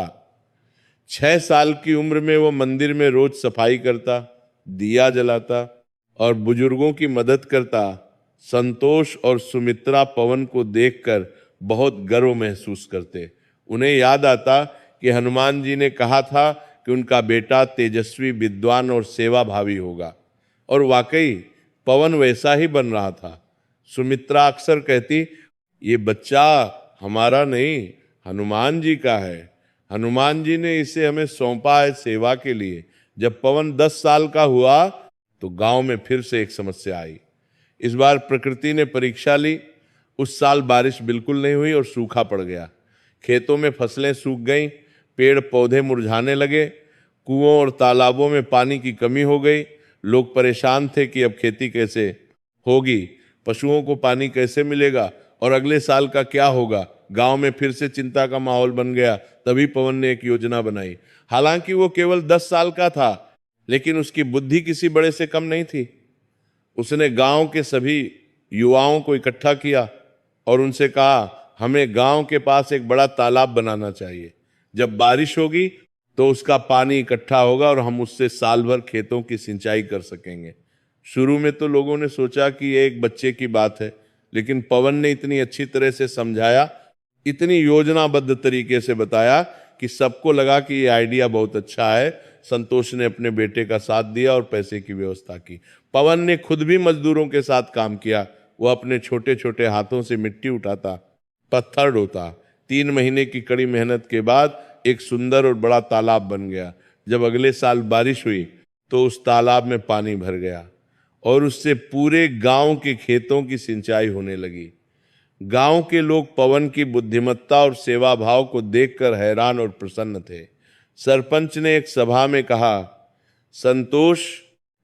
6 साल की उम्र में वो मंदिर में रोज सफाई करता, दिया जलाता और बुजुर्गों की मदद करता। संतोष और सुमित्रा पवन को देखकर बहुत गर्व महसूस करते। उन्हें याद आता कि हनुमान जी ने कहा था कि उनका बेटा तेजस्वी, विद्वान और सेवा भावी होगा, और वाकई पवन वैसा ही बन रहा था। सुमित्रा अक्सर कहती, ये बच्चा हमारा नहीं, हनुमान जी का है। हनुमान जी ने इसे हमें सौंपा है सेवा के लिए। जब पवन 10 साल का हुआ तो गांव में फिर से एक समस्या आई। इस बार प्रकृति ने परीक्षा ली। उस साल बारिश बिल्कुल नहीं हुई और सूखा पड़ गया। खेतों में फसलें सूख गईं, पेड़ पौधे मुरझाने लगे, कुओं और तालाबों में पानी की कमी हो गई। लोग परेशान थे कि अब खेती कैसे होगी, पशुओं को पानी कैसे मिलेगा और अगले साल का क्या होगा। गांव में फिर से चिंता का माहौल बन गया। तभी पवन ने एक योजना बनाई। हालांकि वो केवल 10 साल का था, लेकिन उसकी बुद्धि किसी बड़े से कम नहीं थी। उसने गांव के सभी युवाओं को इकट्ठा किया और उनसे कहा, हमें गांव के पास एक बड़ा तालाब बनाना चाहिए। जब बारिश होगी तो उसका पानी इकट्ठा होगा और हम उससे साल भर खेतों की सिंचाई कर सकेंगे। शुरू में तो लोगों ने सोचा कि ये एक बच्चे की बात है, लेकिन पवन ने इतनी अच्छी तरह से समझाया, इतनी योजनाबद्ध तरीके से बताया कि सबको लगा कि ये आइडिया बहुत अच्छा है। संतोष ने अपने बेटे का साथ दिया और पैसे की व्यवस्था की। पवन ने खुद भी मजदूरों के साथ काम किया। वह अपने छोटे छोटे हाथों से मिट्टी उठाता, पत्थर ढोता। 3 महीने की कड़ी मेहनत के बाद एक सुंदर और बड़ा तालाब बन गया। जब अगले साल बारिश हुई तो उस तालाब में पानी भर गया और उससे पूरे गांव के खेतों की सिंचाई होने लगी। गांव के लोग पवन की बुद्धिमत्ता और सेवा भाव को देखकर हैरान और प्रसन्न थे। सरपंच ने एक सभा में कहा, संतोष,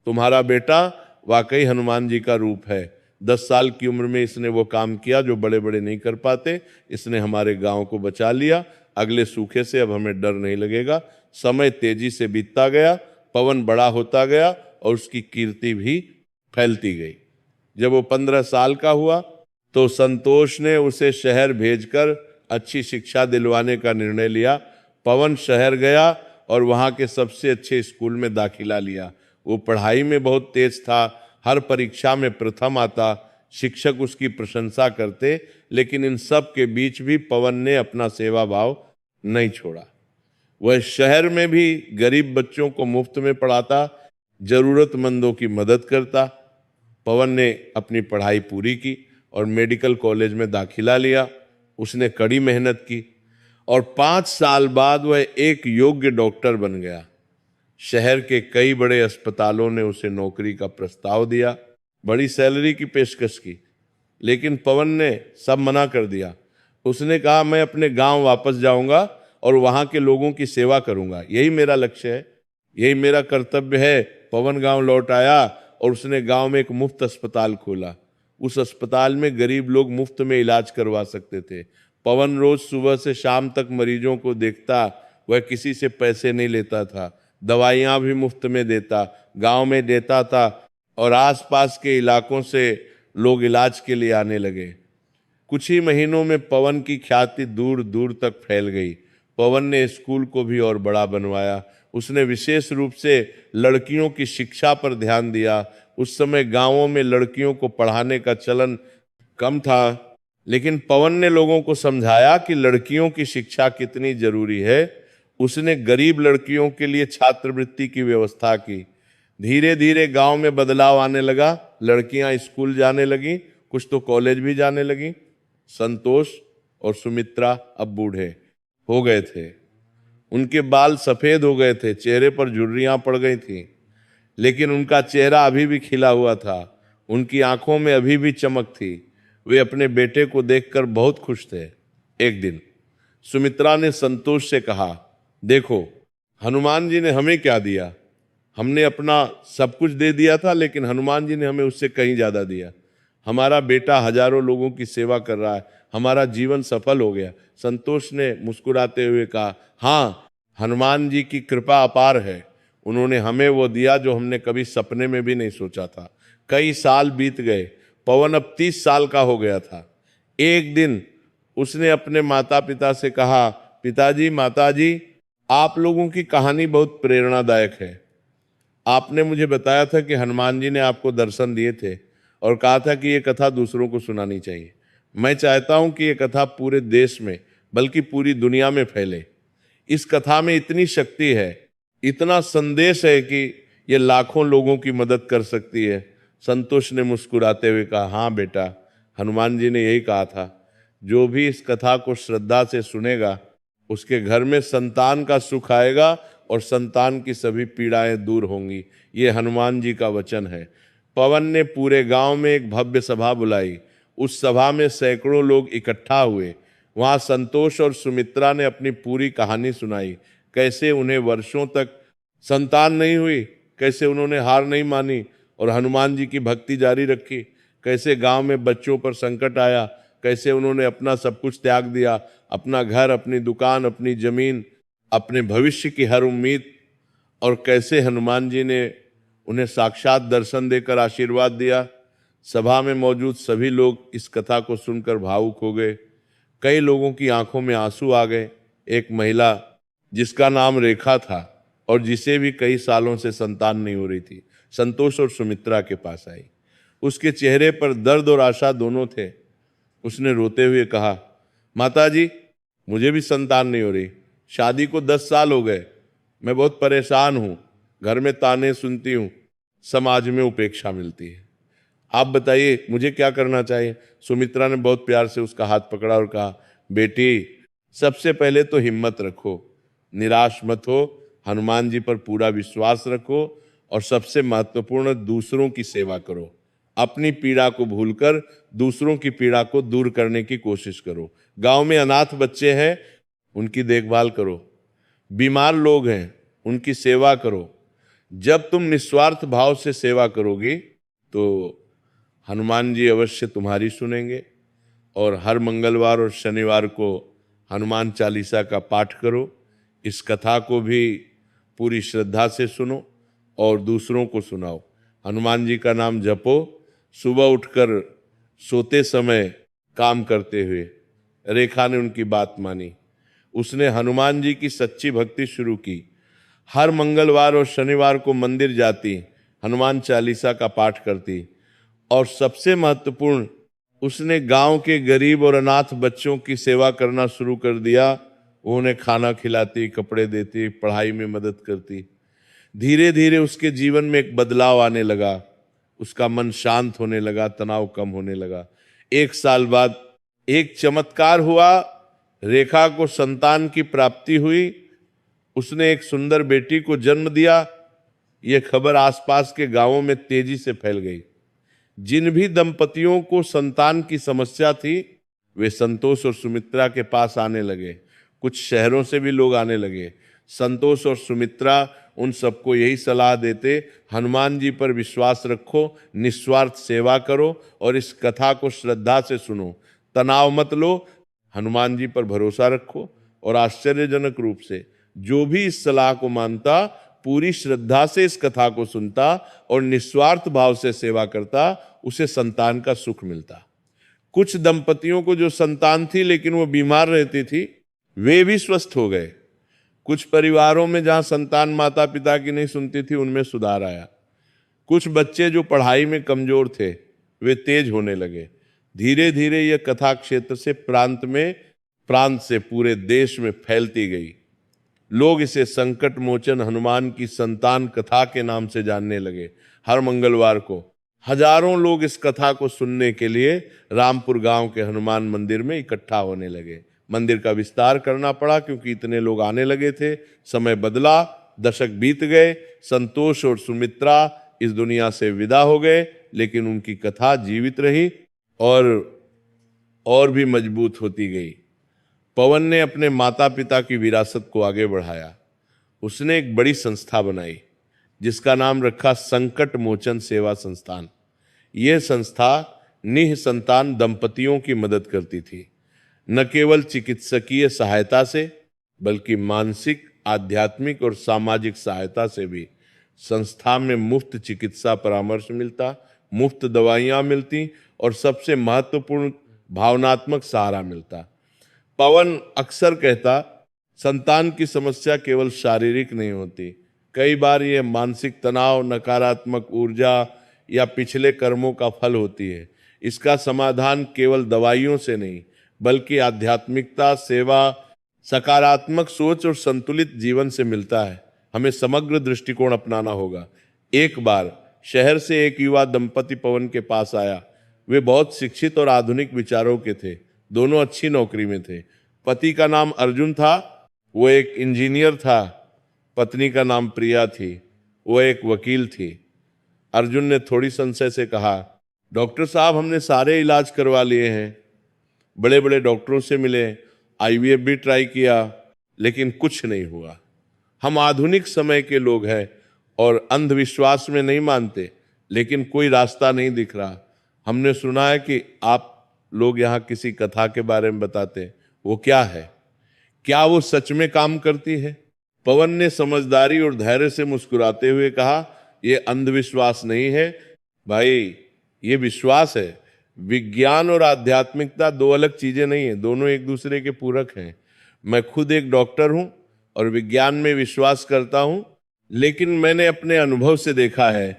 तुम्हारा बेटा वाकई हनुमान जी का रूप है। 10 साल की उम्र में इसने वो काम किया जो बड़े बड़े नहीं कर पाते। इसने हमारे गांव को बचा लिया। अगले सूखे से अब हमें डर नहीं लगेगा। समय तेजी से बीतता गया, पवन बड़ा होता गया और उसकी कीर्ति भी फैलती गई। जब वो 15 साल का हुआ तो संतोष ने उसे शहर भेजकर अच्छी शिक्षा दिलवाने का निर्णय लिया। पवन शहर गया और वहाँ के सबसे अच्छे स्कूल में दाखिला लिया। वो पढ़ाई में बहुत तेज था, हर परीक्षा में प्रथम आता। शिक्षक उसकी प्रशंसा करते, लेकिन इन सब के बीच भी पवन ने अपना सेवा भाव नहीं छोड़ा। वह शहर में भी गरीब बच्चों को मुफ्त में पढ़ाता, जरूरतमंदों की मदद करता। पवन ने अपनी पढ़ाई पूरी की और मेडिकल कॉलेज में दाखिला लिया। उसने कड़ी मेहनत की और 5 साल बाद वह एक योग्य डॉक्टर बन गया। शहर के कई बड़े अस्पतालों ने उसे नौकरी का प्रस्ताव दिया, बड़ी सैलरी की पेशकश की, लेकिन पवन ने सब मना कर दिया। उसने कहा, मैं अपने गांव वापस जाऊंगा और वहां के लोगों की सेवा करूंगा, यही मेरा लक्ष्य है, यही मेरा कर्तव्य है। पवन गांव लौट आया और उसने गांव में एक मुफ्त अस्पताल खोला। उस अस्पताल में गरीब लोग मुफ्त में इलाज करवा सकते थे। पवन रोज सुबह से शाम तक मरीजों को देखता। वह किसी से पैसे नहीं लेता था, दवाइयाँ भी मुफ्त में देता, गांव में देता था और आसपास के इलाकों से लोग इलाज के लिए आने लगे। कुछ ही महीनों में पवन की ख्याति दूर दूर तक फैल गई। पवन ने स्कूल को भी और बड़ा बनवाया। उसने विशेष रूप से लड़कियों की शिक्षा पर ध्यान दिया। उस समय गांवों में लड़कियों को पढ़ाने का चलन कम था, लेकिन पवन ने लोगों को समझाया कि लड़कियों की शिक्षा कितनी जरूरी है। उसने गरीब लड़कियों के लिए छात्रवृत्ति की व्यवस्था की। धीरे धीरे गांव में बदलाव आने लगा। लड़कियां स्कूल जाने लगी, कुछ तो कॉलेज भी जाने लगी। संतोष, और सुमित्रा अब बूढ़े हो गए थे। उनके बाल सफेद हो गए थे, चेहरे पर झुर्रियां पड़ गई थी, लेकिन उनका चेहरा अभी भी खिला हुआ था, उनकी आंखों में अभी भी चमक थी। वे अपने बेटे को देखकर बहुत खुश थे। एक दिन सुमित्रा ने संतोष से कहा, देखो हनुमान जी ने हमें क्या दिया। हमने अपना सब कुछ दे दिया था, लेकिन हनुमान जी ने हमें उससे कहीं ज्यादा दिया। हमारा बेटा हजारों लोगों की सेवा कर रहा है, हमारा जीवन सफल हो गया। संतोष ने मुस्कुराते हुए कहा, हाँ, हनुमान जी की कृपा अपार है। उन्होंने हमें वो दिया जो हमने कभी सपने में भी नहीं सोचा था। कई साल बीत गए, पवन अब 30 साल का हो गया था। एक दिन उसने अपने माता पिता से कहा, पिताजी, माताजी, आप लोगों की कहानी बहुत प्रेरणादायक है। आपने मुझे बताया था कि हनुमान जी ने आपको दर्शन दिए थे और कहा था कि ये कथा दूसरों को सुनानी चाहिए। मैं चाहता हूं कि ये कथा पूरे देश में, बल्कि पूरी दुनिया में फैले। इस कथा में इतनी शक्ति है, इतना संदेश है कि ये लाखों लोगों की मदद कर सकती है। संतोष ने मुस्कुराते हुए कहा, हाँ बेटा, हनुमान जी ने यही कहा था, जो भी इस कथा को श्रद्धा से सुनेगा उसके घर में संतान का सुख आएगा और संतान की सभी पीड़ाएं दूर होंगी। ये हनुमान जी का वचन है। पवन ने पूरे गांव में एक भव्य सभा बुलाई। उस सभा में सैकड़ों लोग इकट्ठा हुए। वहां संतोष और सुमित्रा ने अपनी पूरी कहानी सुनाई, कैसे उन्हें वर्षों तक संतान नहीं हुई, कैसे उन्होंने हार नहीं मानी और हनुमान जी की भक्ति जारी रखी, कैसे गांव में बच्चों पर संकट आया, कैसे उन्होंने अपना सब कुछ त्याग दिया, अपना घर, अपनी दुकान, अपनी जमीन, अपने भविष्य की हर उम्मीद, और कैसे हनुमान जी ने उन्हें साक्षात दर्शन देकर आशीर्वाद दिया। सभा में मौजूद सभी लोग इस कथा को सुनकर भावुक हो गए। कई लोगों की आंखों में आंसू आ गए। एक महिला जिसका नाम रेखा था और जिसे भी कई सालों से संतान नहीं हो रही थी, संतोष और सुमित्रा के पास आई। उसके चेहरे पर दर्द और आशा दोनों थे। उसने रोते हुए कहा, माताजी, मुझे भी संतान नहीं हो रही। शादी को 10 साल हो गए। मैं बहुत परेशान हूं। घर में ताने सुनती हूं, समाज में उपेक्षा मिलती है। आप बताइए मुझे क्या करना चाहिए। सुमित्रा ने बहुत प्यार से उसका हाथ पकड़ा और कहा, बेटी, सबसे पहले तो हिम्मत रखो, निराश मत हो, हनुमान जी पर पूरा विश्वास रखो और सबसे महत्वपूर्ण, दूसरों की सेवा करो। अपनी पीड़ा को भूलकर दूसरों की पीड़ा को दूर करने की कोशिश करो। गांव में अनाथ बच्चे हैं, उनकी देखभाल करो। बीमार लोग हैं, उनकी सेवा करो। जब तुम निस्वार्थ भाव से सेवा करोगी तो हनुमान जी अवश्य तुम्हारी सुनेंगे। और हर मंगलवार और शनिवार को हनुमान चालीसा का पाठ करो। इस कथा को भी पूरी श्रद्धा से सुनो और दूसरों को सुनाओ। हनुमान जी का नाम जपो। सुबह उठकर सोते समय काम करते हुए रेखा ने उनकी बात मानी। उसने हनुमान जी की सच्ची भक्ति शुरू की। हर मंगलवार और शनिवार को मंदिर जाती, हनुमान चालीसा का पाठ करती और सबसे महत्वपूर्ण, उसने गांव के गरीब और अनाथ बच्चों की सेवा करना शुरू कर दिया। वो उन्हें खाना खिलाती, कपड़े देती, पढ़ाई में मदद करती। धीरे धीरे उसके जीवन में एक बदलाव आने लगा। उसका मन शांत होने लगा, तनाव कम होने लगा। 1 साल बाद एक चमत्कार हुआ। रेखा को संतान की प्राप्ति हुई। उसने एक सुंदर बेटी को जन्म दिया। यह खबर आसपास के गांवों में तेजी से फैल गई। जिन भी दंपतियों को संतान की समस्या थी, वे संतोष और सुमित्रा के पास आने लगे। कुछ शहरों से भी लोग आने लगे। संतोष और सुमित्रा उन सबको यही सलाह देते, हनुमान जी पर विश्वास रखो, निस्वार्थ सेवा करो और इस कथा को श्रद्धा से सुनो। तनाव मत लो, हनुमान जी पर भरोसा रखो। और आश्चर्यजनक रूप से जो भी इस सलाह को मानता, पूरी श्रद्धा से इस कथा को सुनता और निस्वार्थ भाव से सेवा करता, उसे संतान का सुख मिलता। कुछ दंपतियों को जो संतान थी लेकिन वो बीमार रहती थी, वे भी स्वस्थ हो गए। कुछ परिवारों में जहां संतान माता पिता की नहीं सुनती थी, उनमें सुधार आया। कुछ बच्चे जो पढ़ाई में कमजोर थे, वे तेज होने लगे। धीरे धीरे यह कथा क्षेत्र से प्रांत से पूरे देश में फैलती गई। लोग इसे संकट मोचन हनुमान की संतान कथा के नाम से जानने लगे। हर मंगलवार को हजारों लोग इस कथा को सुनने के लिए रामपुर गांव के हनुमान मंदिर में इकट्ठा होने लगे। मंदिर का विस्तार करना पड़ा क्योंकि इतने लोग आने लगे थे। समय बदला, दशक बीत गए, संतोष और सुमित्रा इस दुनिया से विदा हो गए, लेकिन उनकी कथा जीवित रही और भी मजबूत होती गई। पवन ने अपने माता पिता की विरासत को आगे बढ़ाया। उसने एक बड़ी संस्था बनाई जिसका नाम रखा संकट मोचन सेवा संस्थान। यह संस्था निः संतान दंपतियों की मदद करती थी, न केवल चिकित्सकीय सहायता से बल्कि मानसिक, आध्यात्मिक और सामाजिक सहायता से भी। संस्था में मुफ्त चिकित्सा परामर्श मिलता, मुफ्त दवाइयां मिलती और सबसे महत्वपूर्ण भावनात्मक सहारा मिलता। पवन अक्सर कहता, संतान की समस्या केवल शारीरिक नहीं होती, कई बार यह मानसिक तनाव, नकारात्मक ऊर्जा या पिछले कर्मों का फल होती है। इसका समाधान केवल दवाइयों से नहीं बल्कि आध्यात्मिकता, सेवा, सकारात्मक सोच और संतुलित जीवन से मिलता है। हमें समग्र दृष्टिकोण अपनाना होगा। एक बार शहर से एक युवा दंपति पवन के पास आया। वे बहुत शिक्षित और आधुनिक विचारों के थे। दोनों अच्छी नौकरी में थे। पति का नाम अर्जुन था, वो एक इंजीनियर था। पत्नी का नाम प्रिया थी, वो एक वकील थी। अर्जुन ने थोड़ी संशय से कहा, डॉक्टर साहब, हमने सारे इलाज करवा लिए हैं, बड़े बड़े डॉक्टरों से मिले, आईवीएफ भी ट्राई किया, लेकिन कुछ नहीं हुआ। हम आधुनिक समय के लोग हैं और अंधविश्वास में नहीं मानते, लेकिन कोई रास्ता नहीं दिख रहा। हमने सुना है कि आप लोग यहाँ किसी कथा के बारे में बताते हैं, वो क्या है? क्या वो सच में काम करती है? पवन ने समझदारी और धैर्य से मुस्कुराते हुए कहा, यह अंधविश्वास नहीं है भाई, ये विश्वास है। विज्ञान और आध्यात्मिकता दो अलग चीजें नहीं है, दोनों एक दूसरे के पूरक हैं। मैं खुद एक डॉक्टर हूं और विज्ञान में विश्वास करता हूं, लेकिन मैंने अपने अनुभव से देखा है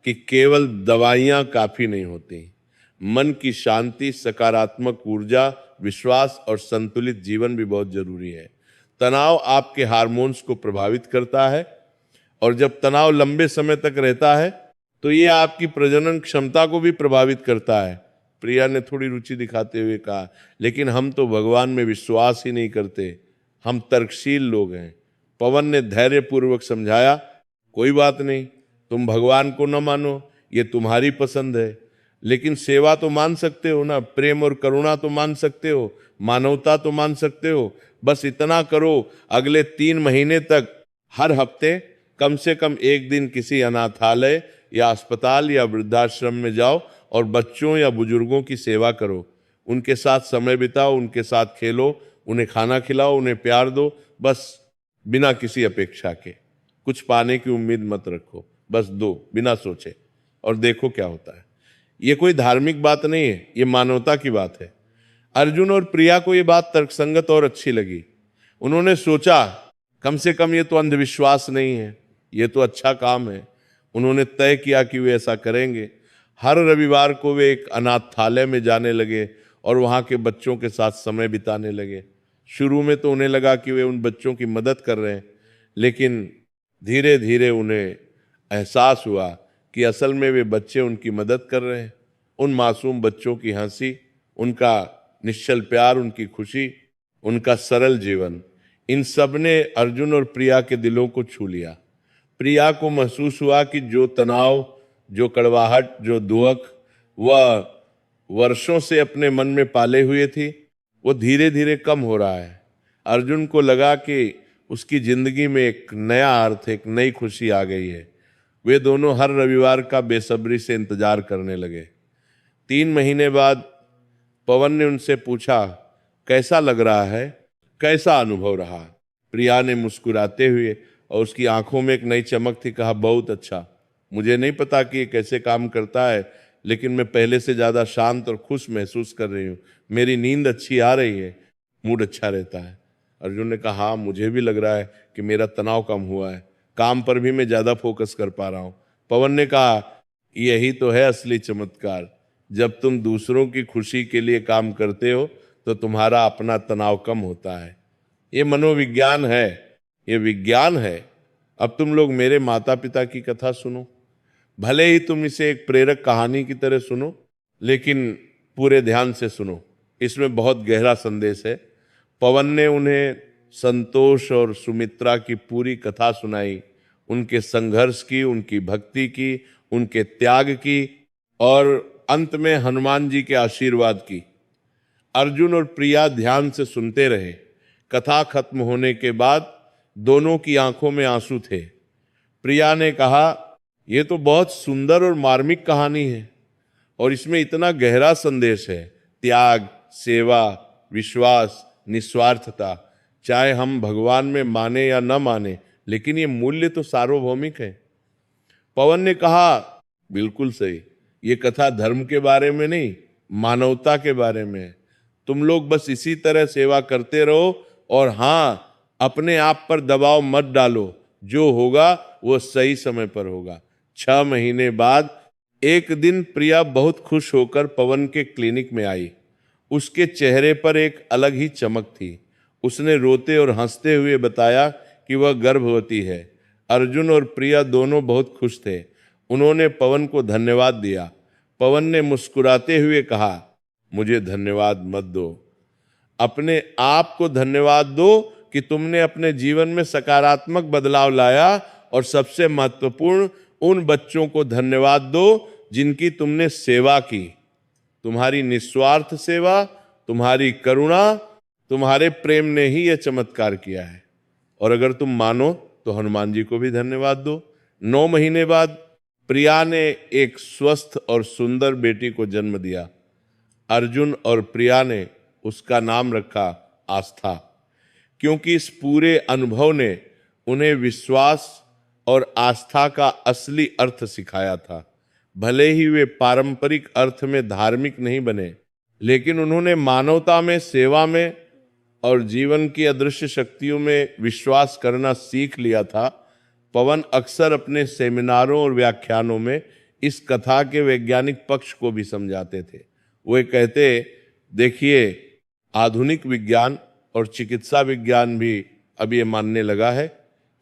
कि केवल दवाइयां काफी नहीं होती। मन की शांति, सकारात्मक ऊर्जा, विश्वास और संतुलित जीवन भी बहुत जरूरी है। तनाव आपके हार्मोन्स को प्रभावित करता है और जब तनाव लंबे समय तक रहता है तो ये आपकी प्रजनन क्षमता को भी प्रभावित करता है। प्रिया ने थोड़ी रुचि दिखाते हुए कहा, लेकिन हम तो भगवान में विश्वास ही नहीं करते, हम तर्कशील लोग हैं। पवन ने धैर्यपूर्वक समझाया, कोई बात नहीं, तुम भगवान को न मानो, ये तुम्हारी पसंद है, लेकिन सेवा तो मान सकते हो ना, प्रेम और करुणा तो मान सकते हो, मानवता तो मान सकते हो। बस इतना करो, अगले 3 महीने तक हर हफ्ते कम से कम एक दिन किसी अनाथालय या अस्पताल या वृद्धाश्रम में जाओ और बच्चों या बुजुर्गों की सेवा करो। उनके साथ समय बिताओ, उनके साथ खेलो, उन्हें खाना खिलाओ, उन्हें प्यार दो, बस बिना किसी अपेक्षा के। कुछ पाने की उम्मीद मत रखो, बस दो बिना सोचे और देखो क्या होता है। ये कोई धार्मिक बात नहीं है, ये मानवता की बात है। अर्जुन और प्रिया को ये बात तर्कसंगत और अच्छी लगी। उन्होंने सोचा, कम से कम ये तो अंधविश्वास नहीं है, ये तो अच्छा काम है। उन्होंने तय किया कि वे ऐसा करेंगे। हर रविवार को वे एक अनाथालय में जाने लगे और वहाँ के बच्चों के साथ समय बिताने लगे। शुरू में तो उन्हें लगा कि वे उन बच्चों की मदद कर रहे हैं, लेकिन धीरे धीरे उन्हें एहसास हुआ कि असल में वे बच्चे उनकी मदद कर रहे हैं। उन मासूम बच्चों की हंसी, उनका निश्चल प्यार, उनकी खुशी, उनका सरल जीवन, इन सब ने अर्जुन और प्रिया के दिलों को छू लिया। प्रिया को महसूस हुआ कि जो तनाव, जो कड़वाहट, जो दुख वह वर्षों से अपने मन में पाले हुए थी, वो धीरे धीरे कम हो रहा है। अर्जुन को लगा कि उसकी जिंदगी में एक नया अर्थ, एक नई खुशी आ गई है। वे दोनों हर रविवार का बेसब्री से इंतजार करने लगे। 3 महीने बाद पवन ने उनसे पूछा, कैसा लग रहा है, कैसा अनुभव रहा? प्रिया ने मुस्कुराते हुए और उसकी आंखों में एक नई चमक थी कहा, बहुत अच्छा। मुझे नहीं पता कि ये कैसे काम करता है, लेकिन मैं पहले से ज़्यादा शांत और खुश महसूस कर रही हूँ। मेरी नींद अच्छी आ रही है, मूड अच्छा रहता है। अर्जुन ने कहा, हाँ मुझे भी लग रहा है कि मेरा तनाव कम हुआ है, काम पर भी मैं ज़्यादा फोकस कर पा रहा हूँ। पवन ने कहा, यही तो है असली चमत्कार। जब तुम दूसरों की खुशी के लिए काम करते हो तो तुम्हारा अपना तनाव कम होता है। ये मनोविज्ञान है, ये विज्ञान है। अब तुम लोग मेरे माता पिता की कथा सुनो। भले ही तुम इसे एक प्रेरक कहानी की तरह सुनो, लेकिन पूरे ध्यान से सुनो, इसमें बहुत गहरा संदेश है। पवन ने उन्हें संतोष और सुमित्रा की पूरी कथा सुनाई, उनके संघर्ष की, उनकी भक्ति की, उनके त्याग की, और अंत में हनुमान जी के आशीर्वाद की। अर्जुन और प्रिया ध्यान से सुनते रहे। कथा खत्म होने के बाद दोनों की आंखों में आंसू थे। प्रिया ने कहा, यह तो बहुत सुंदर और मार्मिक कहानी है और इसमें इतना गहरा संदेश है, त्याग, सेवा, विश्वास, निस्वार्थता। चाहे हम भगवान में माने या न माने, लेकिन ये मूल्य तो सार्वभौमिक है। पवन ने कहा, बिल्कुल सही, ये कथा धर्म के बारे में नहीं, मानवता के बारे में है। तुम लोग बस इसी तरह सेवा करते रहो और हाँ, अपने आप पर दबाव मत डालो, जो होगा वो सही समय पर होगा। 6 महीने बाद एक दिन प्रिया बहुत खुश होकर पवन के क्लिनिक में आई। उसके चेहरे पर एक अलग ही चमक थी। उसने रोते और हंसते हुए बताया कि वह गर्भवती है। अर्जुन और प्रिया दोनों बहुत खुश थे। उन्होंने पवन को धन्यवाद दिया। पवन ने मुस्कुराते हुए कहा, मुझे धन्यवाद मत दो, अपने आप को धन्यवाद दो कि तुमने अपने जीवन में सकारात्मक बदलाव लाया, और सबसे महत्वपूर्ण, उन बच्चों को धन्यवाद दो जिनकी तुमने सेवा की। तुम्हारी निस्वार्थ सेवा, तुम्हारी करुणा, तुम्हारे प्रेम ने ही यह चमत्कार किया है। और अगर तुम मानो तो हनुमान जी को भी धन्यवाद दो। 9 महीने बाद प्रिया ने एक स्वस्थ और सुंदर बेटी को जन्म दिया। अर्जुन और प्रिया ने उसका नाम रखा आस्था, क्योंकि इस पूरे अनुभव ने उन्हें विश्वास और आस्था का असली अर्थ सिखाया था। भले ही वे पारंपरिक अर्थ में धार्मिक नहीं बने, लेकिन उन्होंने मानवता में, सेवा में और जीवन की अदृश्य शक्तियों में विश्वास करना सीख लिया था। पवन अक्सर अपने सेमिनारों और व्याख्यानों में इस कथा के वैज्ञानिक पक्ष को भी समझाते थे। वे कहते, देखिए, आधुनिक विज्ञान और चिकित्सा विज्ञान भी अब ये मानने लगा है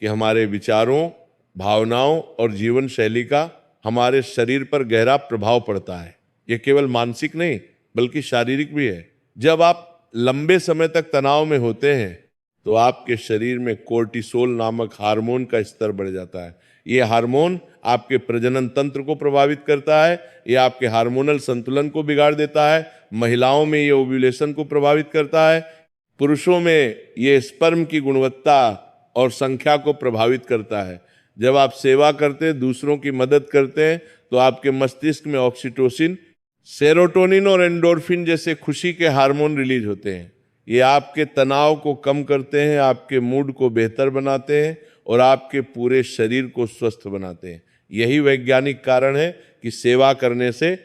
कि हमारे विचारों, भावनाओं और जीवन शैली का हमारे शरीर पर गहरा प्रभाव पड़ता है। ये केवल मानसिक नहीं, बल्कि शारीरिक भी है। जब आप लंबे समय तक तनाव में होते हैं तो आपके शरीर में कोर्टिसोल नामक हार्मोन का स्तर बढ़ जाता है। ये हार्मोन आपके प्रजनन तंत्र को प्रभावित करता है, ये आपके हार्मोनल संतुलन को बिगाड़ देता है। महिलाओं में ये ओव्यूलेशन को प्रभावित करता है, पुरुषों में ये स्पर्म की गुणवत्ता और संख्या को प्रभावित करता है। जब आप सेवा करते हैं, दूसरों की मदद करते हैं, तो आपके मस्तिष्क में ऑक्सीटोसिन, सेरोटोनिन और एंडोर्फिन जैसे खुशी के हार्मोन रिलीज होते हैं। ये आपके तनाव को कम करते हैं, आपके मूड को बेहतर बनाते हैं और आपके पूरे शरीर को स्वस्थ बनाते हैं। यही वैज्ञानिक कारण है कि सेवा करने से,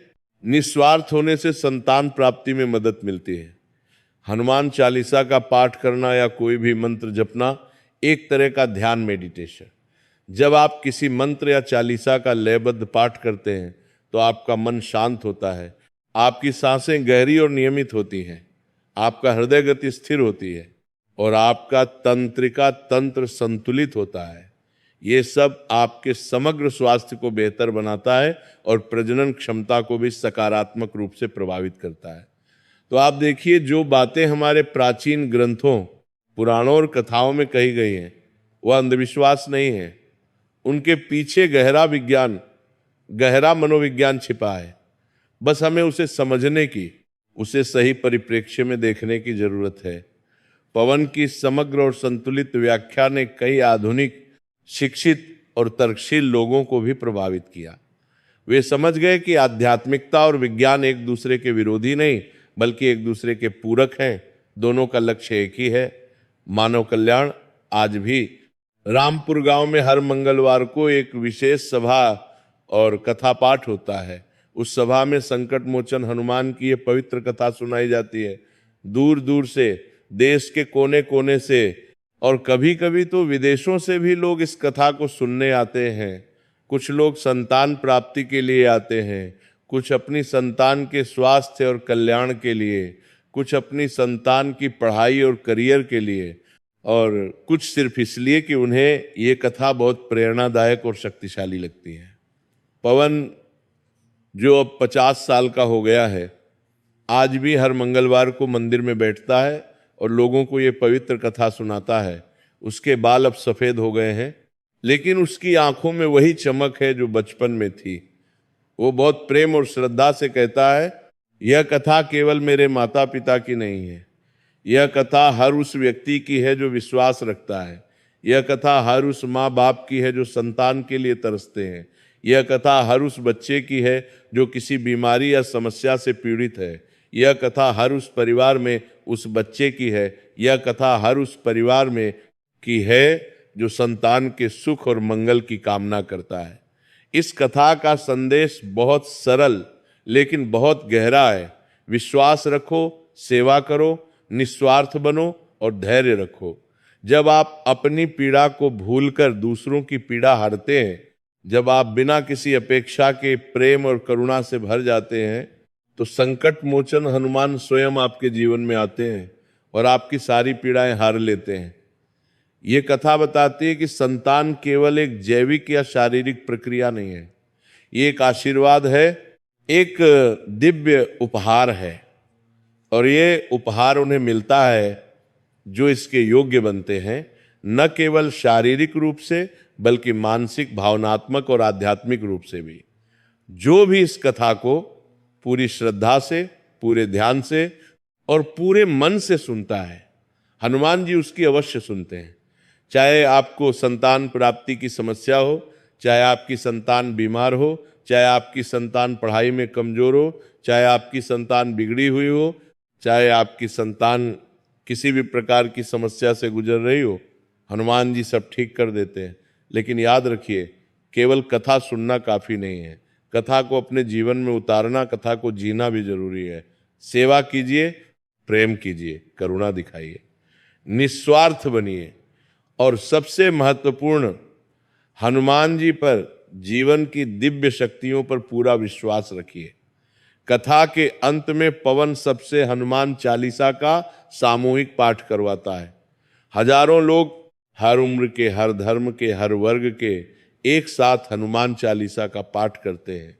निस्वार्थ होने से संतान प्राप्ति में मदद मिलती है। हनुमान चालीसा का पाठ करना या कोई भी मंत्र जपना एक तरह का ध्यान मेडिटेशन। जब आप किसी मंत्र या चालीसा का लयबद्ध पाठ करते हैं तो आपका मन शांत होता है, आपकी सांसें गहरी और नियमित होती हैं, आपका हृदय गति स्थिर होती है और आपका तंत्रिका तंत्र संतुलित होता है। ये सब आपके समग्र स्वास्थ्य को बेहतर बनाता है और प्रजनन क्षमता को भी सकारात्मक रूप से प्रभावित करता है। तो आप देखिए, जो बातें हमारे प्राचीन ग्रंथों, पुराणों और कथाओं में कही गई हैं, वह अंधविश्वास नहीं है। उनके पीछे गहरा विज्ञान, गहरा मनोविज्ञान छिपा है। बस हमें उसे समझने की, उसे सही परिप्रेक्ष्य में देखने की जरूरत है। पवन की समग्र और संतुलित व्याख्या ने कई आधुनिक, शिक्षित और तर्कशील लोगों को भी प्रभावित किया। वे समझ गए कि आध्यात्मिकता और विज्ञान एक दूसरे के विरोधी नहीं, बल्कि एक दूसरे के पूरक हैं। दोनों का लक्ष्य एक ही है, मानव कल्याण। आज भी रामपुर गांव में हर मंगलवार को एक विशेष सभा और कथा पाठ होता है। उस सभा में संकट मोचन हनुमान की ये पवित्र कथा सुनाई जाती है। दूर दूर से, देश के कोने कोने से और कभी कभी तो विदेशों से भी लोग इस कथा को सुनने आते हैं। कुछ लोग संतान प्राप्ति के लिए आते हैं, कुछ अपनी संतान के स्वास्थ्य और कल्याण के लिए, कुछ अपनी संतान की पढ़ाई और करियर के लिए, और कुछ सिर्फ इसलिए कि उन्हें ये कथा बहुत प्रेरणादायक और शक्तिशाली लगती है। पवन जो अब 50 साल का हो गया है, आज भी हर मंगलवार को मंदिर में बैठता है और लोगों को ये पवित्र कथा सुनाता है। उसके बाल अब सफेद हो गए हैं, लेकिन उसकी आंखों में वही चमक है जो बचपन में थी। वो बहुत प्रेम और श्रद्धा से कहता है, यह कथा केवल मेरे माता पिता की नहीं है, यह कथा हर उस व्यक्ति की है जो विश्वास रखता है। यह कथा हर उस माँ बाप की है जो संतान के लिए तरसते हैं। यह कथा हर उस बच्चे की है जो किसी बीमारी या समस्या से पीड़ित है। यह कथा हर उस परिवार में उस बच्चे की है। यह कथा हर उस परिवार में की है जो संतान के सुख और मंगल की कामना करता है। इस कथा का संदेश बहुत सरल लेकिन बहुत गहरा है। विश्वास रखो, सेवा करो, निस्वार्थ बनो और धैर्य रखो। जब आप अपनी पीड़ा को भूलकर दूसरों की पीड़ा हरते हैं, जब आप बिना किसी अपेक्षा के प्रेम और करुणा से भर जाते हैं, तो संकट मोचन हनुमान स्वयं आपके जीवन में आते हैं और आपकी सारी पीड़ाएं हार लेते हैं। ये कथा बताती है कि संतान केवल एक जैविक या शारीरिक प्रक्रिया नहीं है, ये एक आशीर्वाद है, एक दिव्य उपहार है। और ये उपहार उन्हें मिलता है जो इसके योग्य बनते हैं, न केवल शारीरिक रूप से बल्कि मानसिक, भावनात्मक और आध्यात्मिक रूप से भी। जो भी इस कथा को पूरी श्रद्धा से, पूरे ध्यान से और पूरे मन से सुनता है, हनुमान जी उसकी अवश्य सुनते हैं। चाहे आपको संतान प्राप्ति की समस्या हो, चाहे आपकी संतान बीमार हो, चाहे आपकी संतान पढ़ाई में कमजोर हो, चाहे आपकी संतान बिगड़ी हुई हो, चाहे आपकी संतान किसी भी प्रकार की समस्या से गुजर रही हो, हनुमान जी सब ठीक कर देते हैं। लेकिन याद रखिए, केवल कथा सुनना काफी नहीं है, कथा को अपने जीवन में उतारना, कथा को जीना भी जरूरी है। सेवा कीजिए, प्रेम कीजिए, करुणा दिखाइए, निस्वार्थ बनिए और सबसे महत्वपूर्ण, हनुमान जी पर, जीवन की दिव्य शक्तियों पर पूरा विश्वास रखिए। कथा के अंत में पवन सबसे हनुमान चालीसा का सामूहिक पाठ करवाता है। हजारों लोग हर उम्र के, हर धर्म के, हर वर्ग के एक साथ हनुमान चालीसा का पाठ करते हैं।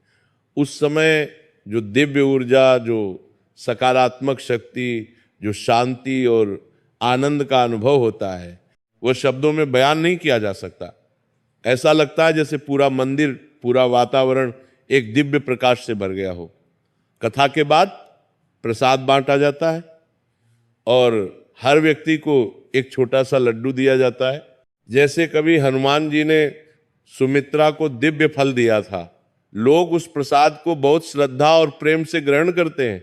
उस समय जो दिव्य ऊर्जा, जो सकारात्मक शक्ति, जो शांति और आनंद का अनुभव होता है, वह शब्दों में बयान नहीं किया जा सकता। ऐसा लगता है जैसे पूरा मंदिर, पूरा वातावरण एक दिव्य प्रकाश से भर गया हो। कथा के बाद प्रसाद बांटा जाता है और हर व्यक्ति को एक छोटा सा लड्डू दिया जाता है। जैसे कभी हनुमान जी ने सुमित्रा को दिव्य फल दिया था, लोग उस प्रसाद को बहुत श्रद्धा और प्रेम से ग्रहण करते हैं।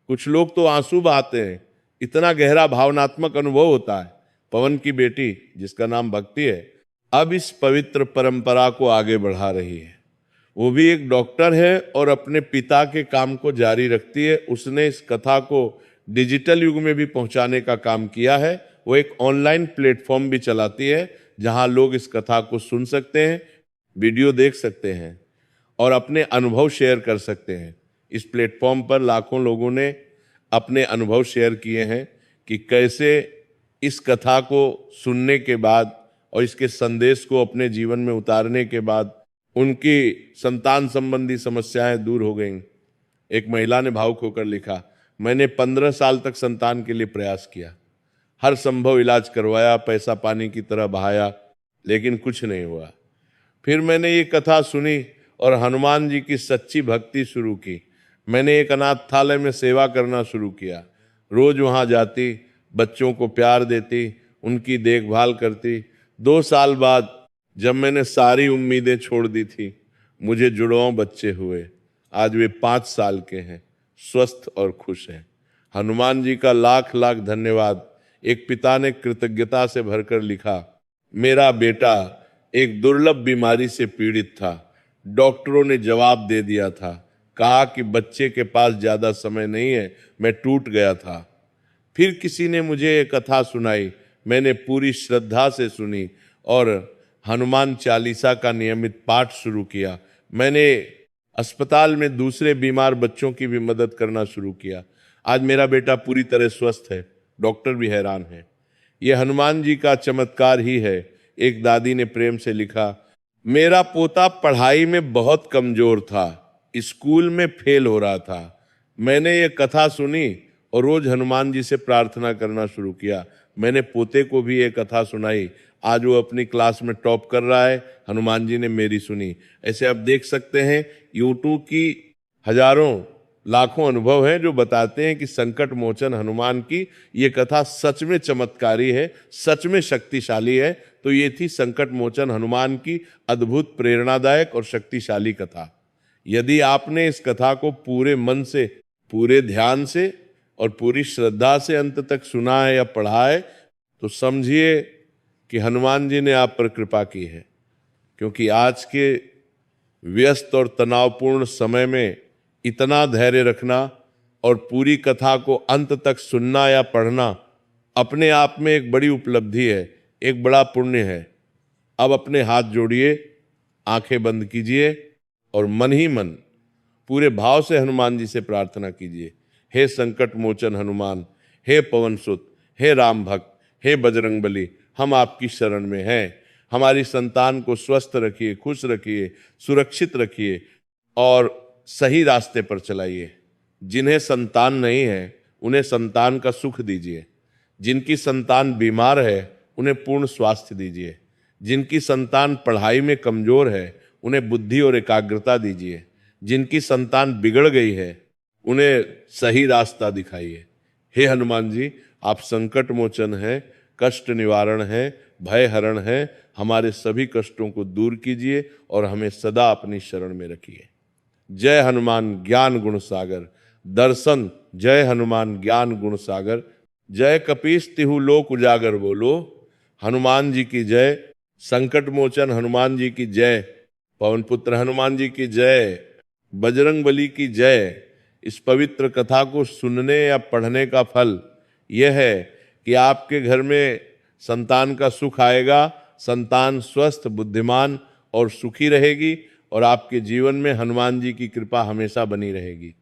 कुछ लोग तो आंसू बहाते हैं, इतना गहरा भावनात्मक अनुभव होता है। पवन की बेटी, जिसका नाम भक्ति है, अब इस पवित्र परंपरा को आगे बढ़ा रही है। वो भी एक डॉक्टर है और अपने पिता के काम को जारी रखती है। उसने इस कथा को डिजिटल युग में भी पहुंचाने का काम किया है। वो एक ऑनलाइन प्लेटफॉर्म भी चलाती है जहां लोग इस कथा को सुन सकते हैं, वीडियो देख सकते हैं और अपने अनुभव शेयर कर सकते हैं। इस प्लेटफॉर्म पर लाखों लोगों ने अपने अनुभव शेयर किए हैं कि कैसे इस कथा को सुनने के बाद और इसके संदेश को अपने जीवन में उतारने के बाद उनकी संतान संबंधी समस्याएं दूर हो गईं। एक महिला ने भावुक होकर लिखा, मैंने 15 साल तक संतान के लिए प्रयास किया, हर संभव इलाज करवाया, पैसा पानी की तरह बहाया, लेकिन कुछ नहीं हुआ। फिर मैंने ये कथा सुनी और हनुमान जी की सच्ची भक्ति शुरू की। मैंने एक अनाथालय में सेवा करना शुरू किया। रोज वहाँ जाती, बच्चों को प्यार देती, उनकी देखभाल करती। 2 साल बाद जब मैंने सारी उम्मीदें छोड़ दी थी, मुझे जुड़वां बच्चे हुए। आज वे 5 साल के हैं, स्वस्थ और खुश हैं। हनुमान जी का लाख लाख धन्यवाद। एक पिता ने कृतज्ञता से भरकर लिखा, मेरा बेटा एक दुर्लभ बीमारी से पीड़ित था, डॉक्टरों ने जवाब दे दिया था, कहा कि बच्चे के पास ज्यादा समय नहीं है, मैं टूट गया था। फिर किसी ने मुझे एक कथा सुनाई, मैंने पूरी श्रद्धा से सुनी और हनुमान चालीसा का नियमित पाठ शुरू किया। मैंने अस्पताल में दूसरे बीमार बच्चों की भी मदद करना शुरू किया। आज मेरा बेटा पूरी तरह स्वस्थ है, डॉक्टर भी हैरान है। ये हनुमान जी का चमत्कार ही है। एक दादी ने प्रेम से लिखा, मेरा पोता पढ़ाई में बहुत कमजोर था, स्कूल में फेल हो रहा था। मैंने ये कथा सुनी और रोज हनुमान जी से प्रार्थना करना शुरू किया। मैंने पोते को भी ये कथा सुनाई, आज वो अपनी क्लास में टॉप कर रहा है। हनुमान जी ने मेरी सुनी। ऐसे आप देख सकते हैं यूट्यूब की हजारों लाखों अनुभव हैं जो बताते हैं कि संकट मोचन हनुमान की ये कथा सच में चमत्कारी है, सच में शक्तिशाली है। तो ये थी संकट मोचन हनुमान की अद्भुत, प्रेरणादायक और शक्तिशाली कथा। यदि आपने इस कथा को पूरे मन से, पूरे ध्यान से और पूरी श्रद्धा से अंत तक सुना है या पढ़ा है, तो समझिए कि हनुमान जी ने आप पर कृपा की है। क्योंकि आज के व्यस्त और तनावपूर्ण समय में इतना धैर्य रखना और पूरी कथा को अंत तक सुनना या पढ़ना अपने आप में एक बड़ी उपलब्धि है, एक बड़ा पुण्य है। अब अपने हाथ जोड़िए, आंखें बंद कीजिए और मन ही मन पूरे भाव से हनुमान जी से प्रार्थना कीजिए। हे संकट मोचन हनुमान, हे पवन सुत, हे राम भक्त, हे बजरंगबली, हम आपकी शरण में हैं। हमारी संतान को स्वस्थ रखिए, खुश रखिए, सुरक्षित रखिए और सही रास्ते पर चलाइए। जिन्हें संतान नहीं है उन्हें संतान का सुख दीजिए। जिनकी संतान बीमार है उन्हें पूर्ण स्वास्थ्य दीजिए। जिनकी संतान पढ़ाई में कमजोर है उन्हें बुद्धि और एकाग्रता दीजिए। जिनकी संतान बिगड़ गई है उन्हें सही रास्ता दिखाइए। हे हनुमान जी, आप संकट मोचन हैं, कष्ट निवारण हैं, भय हरण हैं। हमारे सभी कष्टों को दूर कीजिए और हमें सदा अपनी शरण में रखिए। जय हनुमान ज्ञान गुण सागर, दर्शन जय हनुमान ज्ञान गुण सागर। जय कपीस तिहु लोक उजागर बोलो, हनुमान जी की जय। संकट मोचन हनुमान जी की जय। पवन पुत्र हनुमान जी की जय। बजरंग बली की जय। इस पवित्र कथा को सुनने या पढ़ने का फल यह है कि आपके घर में संतान का सुख आएगा, संतान स्वस्थ, बुद्धिमान और सुखी रहेगी और आपके जीवन में हनुमान जी की कृपा हमेशा बनी रहेगी।